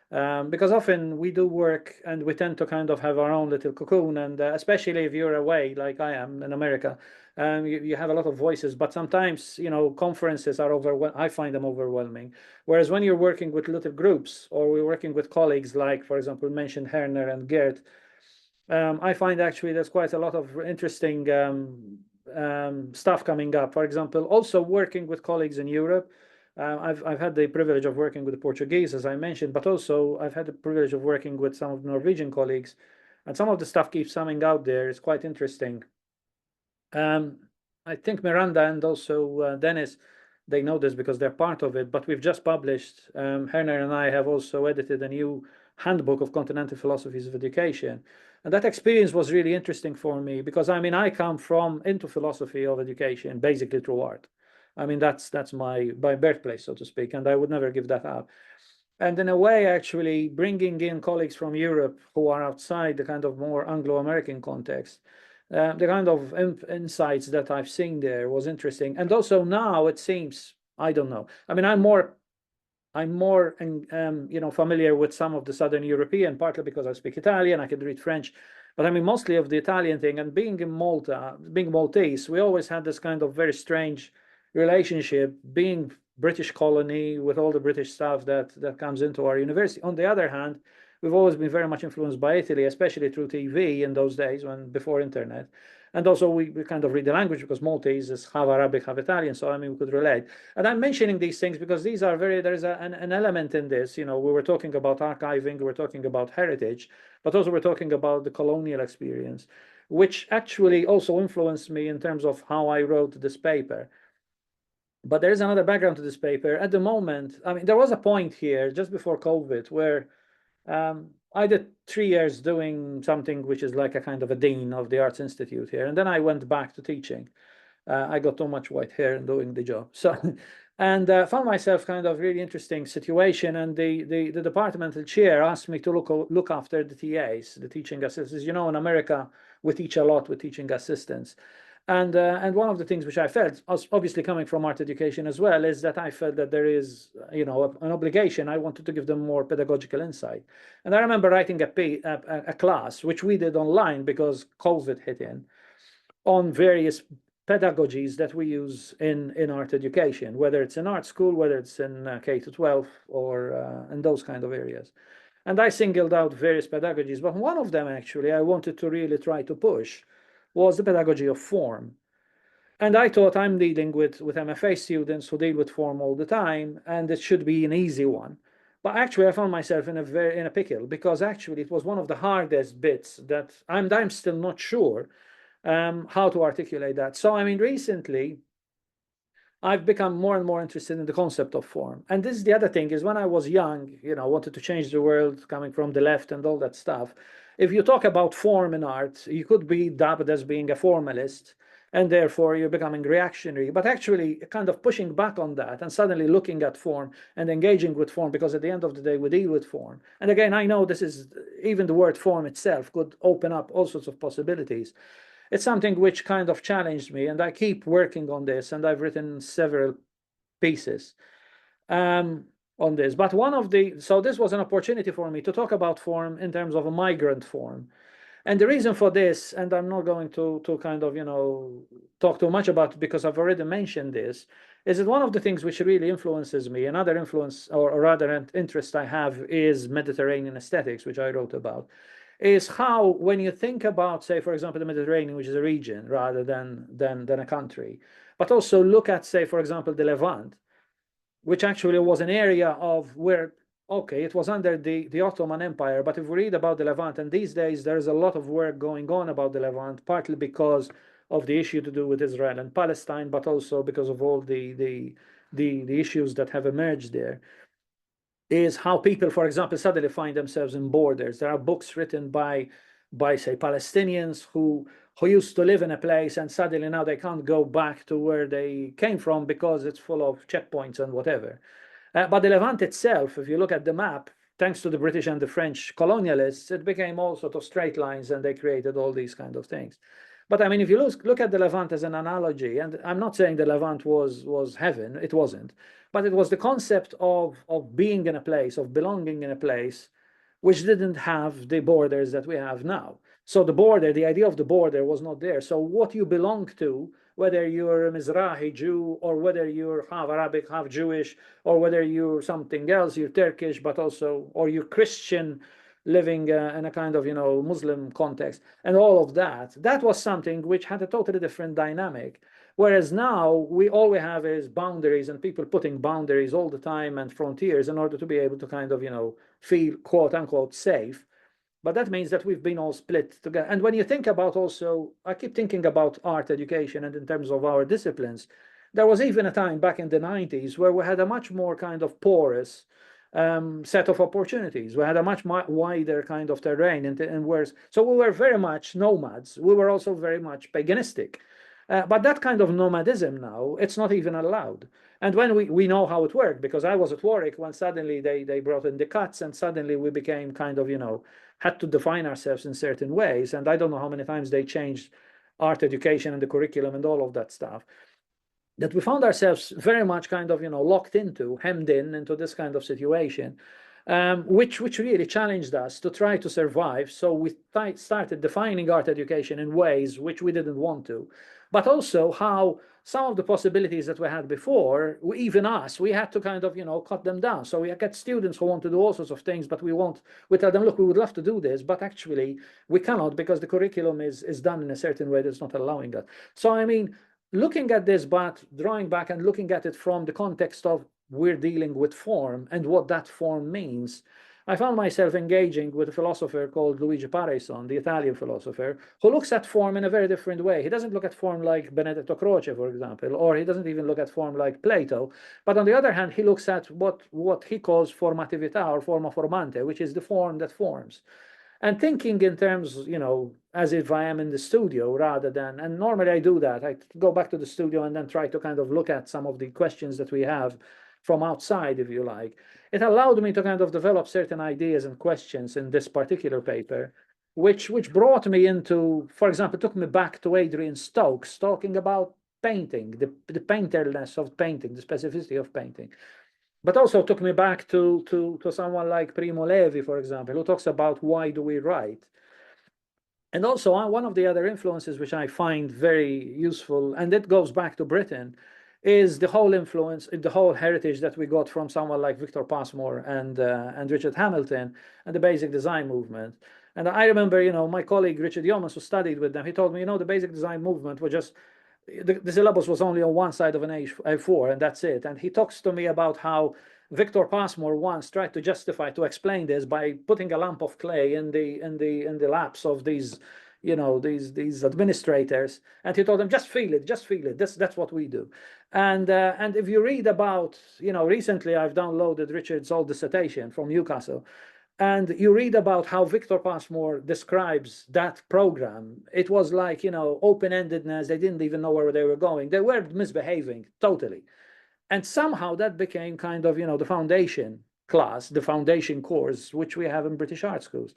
because often we do work and we tend to kind of have our own little cocoon, and especially if you're away, like I am in America, you have a lot of voices, but sometimes, you know, conferences are I find them overwhelming. Whereas when you're working with little groups, or we're working with colleagues, like, for example, mentioned Herner and Gert, I find actually there's quite a lot of interesting stuff coming up. For example, also working with colleagues in Europe. I've had the privilege of working with the Portuguese, as I mentioned, but also I've had the privilege of working with some of the Norwegian colleagues, and some of the stuff keeps coming out there. It's quite interesting. I think Miranda and also Dennis, they know this because they're part of it, but we've just published, Herner and I have also edited a new handbook of continental philosophies of education. And that experience was really interesting for me because, I mean, I come into philosophy of education basically through art. I mean, that's my birthplace, so to speak, and I would never give that up. And in a way, actually bringing in colleagues from Europe who are outside the kind of more Anglo-American context, the kind of insights that I've seen there was interesting. And also now it seems, I don't know. I mean, I'm more you know, familiar with some of the Southern European, partly because I speak Italian, I can read French, but I mean, mostly of the Italian thing. And being in Malta, being Maltese, we always had this kind of very strange relationship, being British colony with all the British stuff that comes into our university. On the other hand, we've always been very much influenced by Italy, especially through TV in those days before internet. And also we kind of read the language because Maltese is half Arabic, half Italian. So, I mean, we could relate. And I'm mentioning these things because these are there's an element in this, you know, we were talking about archiving, we're talking about heritage, but also we're talking about the colonial experience, which actually also influenced me in terms of how I wrote this paper. But there is another background to this paper. At the moment, I mean, there was a point here just before COVID where I did 3 years doing something which is like a kind of a dean of the Arts Institute here. And then I went back to teaching. I got too much white hair in doing the job. So, and found myself kind of really interesting situation. And the departmental chair asked me to look after the TAs, the teaching assistants. You know, in America, we teach a lot with teaching assistants. And one of the things which I felt, obviously coming from art education as well, is that I felt that there is, you know, an obligation. I wanted to give them more pedagogical insight. And I remember writing a class, which we did online because COVID hit in, on various pedagogies that we use in art education, whether it's in art school, whether it's in K-12 or in those kind of areas. And I singled out various pedagogies, but one of them actually I wanted to really try to push was the pedagogy of form. And I thought I'm dealing with MFA students who deal with form all the time, and it should be an easy one. But actually, I found myself in a pickle because actually it was one of the hardest bits that I'm still not sure how to articulate that. So I mean, recently, I've become more and more interested in the concept of form. And this is the other thing is when I was young, you know, wanted to change the world coming from the left and all that stuff. If you talk about form in art, you could be dubbed as being a formalist and therefore you're becoming reactionary, but actually kind of pushing back on that and suddenly looking at form and engaging with form, because at the end of the day, we deal with form. And again, I know this is, even the word form itself could open up all sorts of possibilities. It's something which kind of challenged me, and I keep working on this, and I've written several pieces on this. But so this was an opportunity for me to talk about form in terms of a migrant form. And the reason for this, and I'm not going to kind of, you know, talk too much about it because I've already mentioned this, is that one of the things which really influences me, another influence or rather an interest I have is Mediterranean aesthetics, which I wrote about. Is how, when you think about, say, for example, the Mediterranean, which is a region rather than a country, but also look at, say, for example, the Levant, which actually was an area of where, okay, it was under the Ottoman Empire, but if we read about the Levant, and these days there is a lot of work going on about the Levant, partly because of the issue to do with Israel and Palestine, but also because of all the issues that have emerged there, is how people, for example, suddenly find themselves in borders. There are books written by say, Palestinians who used to live in a place and suddenly now they can't go back to where they came from because it's full of checkpoints and whatever. But the Levant itself, if you look at the map, thanks to the British and the French colonialists, it became all sort of straight lines and they created all these kind of things. But I mean, if you look at the Levant as an analogy, and I'm not saying the Levant was heaven, it wasn't, but it was the concept of being in a place, of belonging in a place, which didn't have the borders that we have now. So the border, the idea of the border was not there. So what you belong to, whether you're a Mizrahi Jew or whether you're half Arabic, half Jewish, or whether you're something else, you're Turkish, but also, or you're Christian, living in a kind of, you know, Muslim context, and all of that, that was something which had a totally different dynamic. Whereas now all we have is boundaries and people putting boundaries all the time and frontiers in order to be able to kind of, you know, feel quote unquote safe. But that means that we've been all split together. And when you think about also, I keep thinking about art education and in terms of our disciplines, there was even a time back in the 90s where we had a much more kind of porous set of opportunities. We had a much wider kind of terrain, so we were very much nomads. We were also very much paganistic. But that kind of nomadism now, it's not even allowed. And when we know how it worked, because I was at Warwick when suddenly they brought in the cuts and suddenly we became kind of, you know, had to define ourselves in certain ways. And I don't know how many times they changed art education and the curriculum and all of that stuff, that we found ourselves very much kind of, you know, locked into, hemmed into this kind of situation, which really challenged us to try to survive. So we started defining art education in ways which we didn't want to. but also how some of the possibilities that we had before, even us, we had to kind of, cut them down. So we get students who want to do all sorts of things, but we tell them, look, we would love to do this, but actually we cannot, because the curriculum is done in a certain way that's not allowing that. So, I mean, looking at this, but drawing back and looking at it from the context of we're dealing with form and what that form means, I found myself engaging with a philosopher called Luigi Pareison, the Italian philosopher, who looks at form in a very different way. He doesn't look at form like Benedetto Croce, for example, or he doesn't even look at form like Plato. But on the other hand, he looks at what he calls formatività or forma formante, which is the form that forms. And thinking in terms, as if I am in the studio rather than, and normally I do that. I go back to the studio and then try to kind of look at some of the questions that we have from outside, if you like. It allowed me to kind of develop certain ideas and questions in this particular paper, which brought me into, for example, took me back to Adrian Stokes talking about painting, the painterless of painting, the specificity of painting. But also took me back to someone like Primo Levi, for example, who talks about why do we write. And also one of the other influences which I find very useful, and it goes back to Britain, is the whole influence, the whole heritage that we got from someone like Victor Passmore and Richard Hamilton and the basic design movement. And I remember, my colleague Richard Yeomans, who studied with them, he told me, the basic design movement was just, the syllabus was only on one side of an A4, and that's it. And he talks to me about how Victor Passmore once tried to explain this by putting a lump of clay in the laps of these, these administrators, and he told them, just feel it. That's what we do. And if you read about, recently I've downloaded Richard's old dissertation from Newcastle, and you read about how Victor Passmore describes that program. It was like, open-endedness. They didn't even know where they were going. They were misbehaving totally. And somehow that became kind of, the foundation class, the foundation course, which we have in British art schools.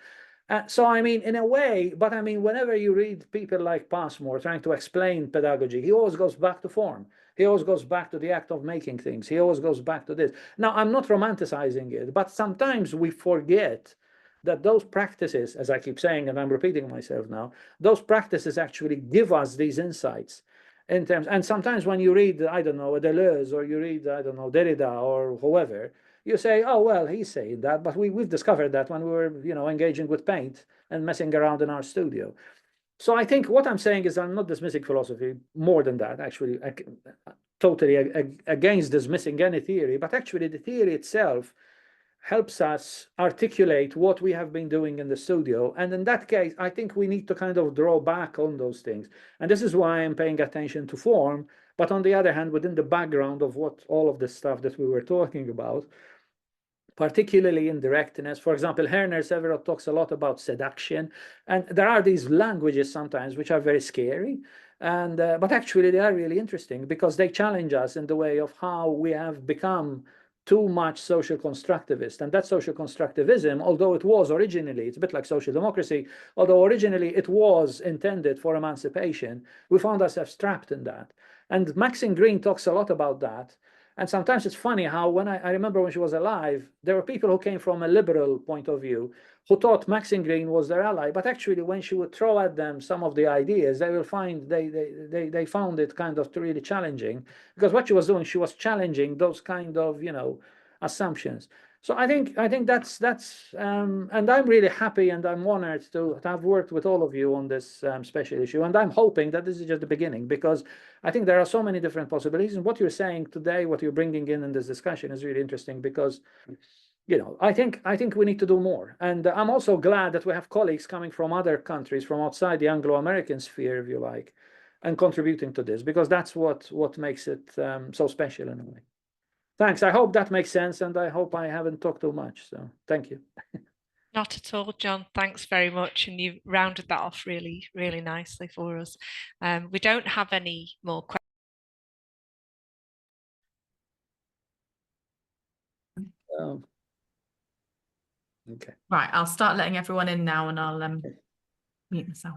So, I mean, in a way, but I mean, whenever you read people like Passmore trying to explain pedagogy, he always goes back to form. He always goes back to the act of making things. He always goes back to this. Now, I'm not romanticizing it, but sometimes we forget that those practices, as I keep saying, and I'm repeating myself now, those practices actually give us these insights in terms, and sometimes when you read, I don't know, Deleuze, or you read, I don't know, Derrida or whoever, you say, oh, well, he's saying that, but we've discovered that when we were, engaging with paint and messing around in our studio. So I think what I'm saying is I'm not dismissing philosophy, more than that, actually, totally against dismissing any theory, but actually the theory itself helps us articulate what we have been doing in the studio. And in that case, I think we need to kind of draw back on those things. And this is why I'm paying attention to form. But on the other hand, within the background of what all of the stuff that we were talking about, particularly in directness. For example, Herner Severot talks a lot about seduction. And there are these languages sometimes which are very scary. And but actually, they are really interesting because they challenge us in the way of how we have become too much social constructivist. And that social constructivism, although it was originally, it's a bit like social democracy, although originally it was intended for emancipation, we found ourselves trapped in that. And Maxine Greene talks a lot about that. And sometimes it's funny how when I remember when she was alive, there were people who came from a liberal point of view who thought Maxine Greene was their ally. But actually, when she would throw at them some of the ideas, they will find they found it kind of really challenging, because what she was doing, she was challenging those kind of assumptions. So I think that's and I'm really happy and I'm honored to have worked with all of you on this special issue. And I'm hoping that this is just the beginning, because I think there are so many different possibilities. And what you're saying today, what you're bringing in this discussion is really interesting, because I think we need to do more. And I'm also glad that we have colleagues coming from other countries, from outside the Anglo-American sphere, if you like, and contributing to this, because that's what makes it so special in a way. Thanks. I hope that makes sense, and I hope I haven't talked too much. So thank you. Not at all, John. Thanks very much. And you rounded that off really, really nicely for us. We don't have any more questions. Okay. Right, I'll start letting everyone in now, and I'll mute myself.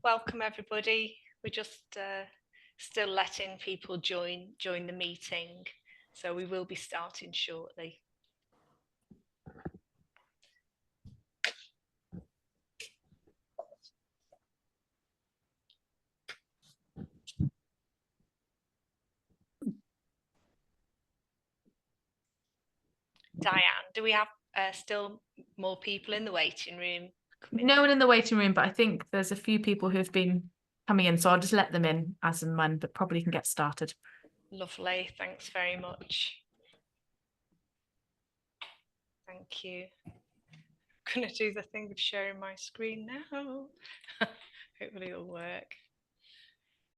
welcome everybody. We're just still letting people join the meeting, so we will be starting shortly. Diane, do we have still more people in the waiting room? No one in the waiting room, but I think there's a few people who've been coming in, so I'll just let them in as and when, but probably can get started. Lovely, thanks very much. Thank you. I'm gonna do the thing of sharing my screen now. Hopefully it'll work.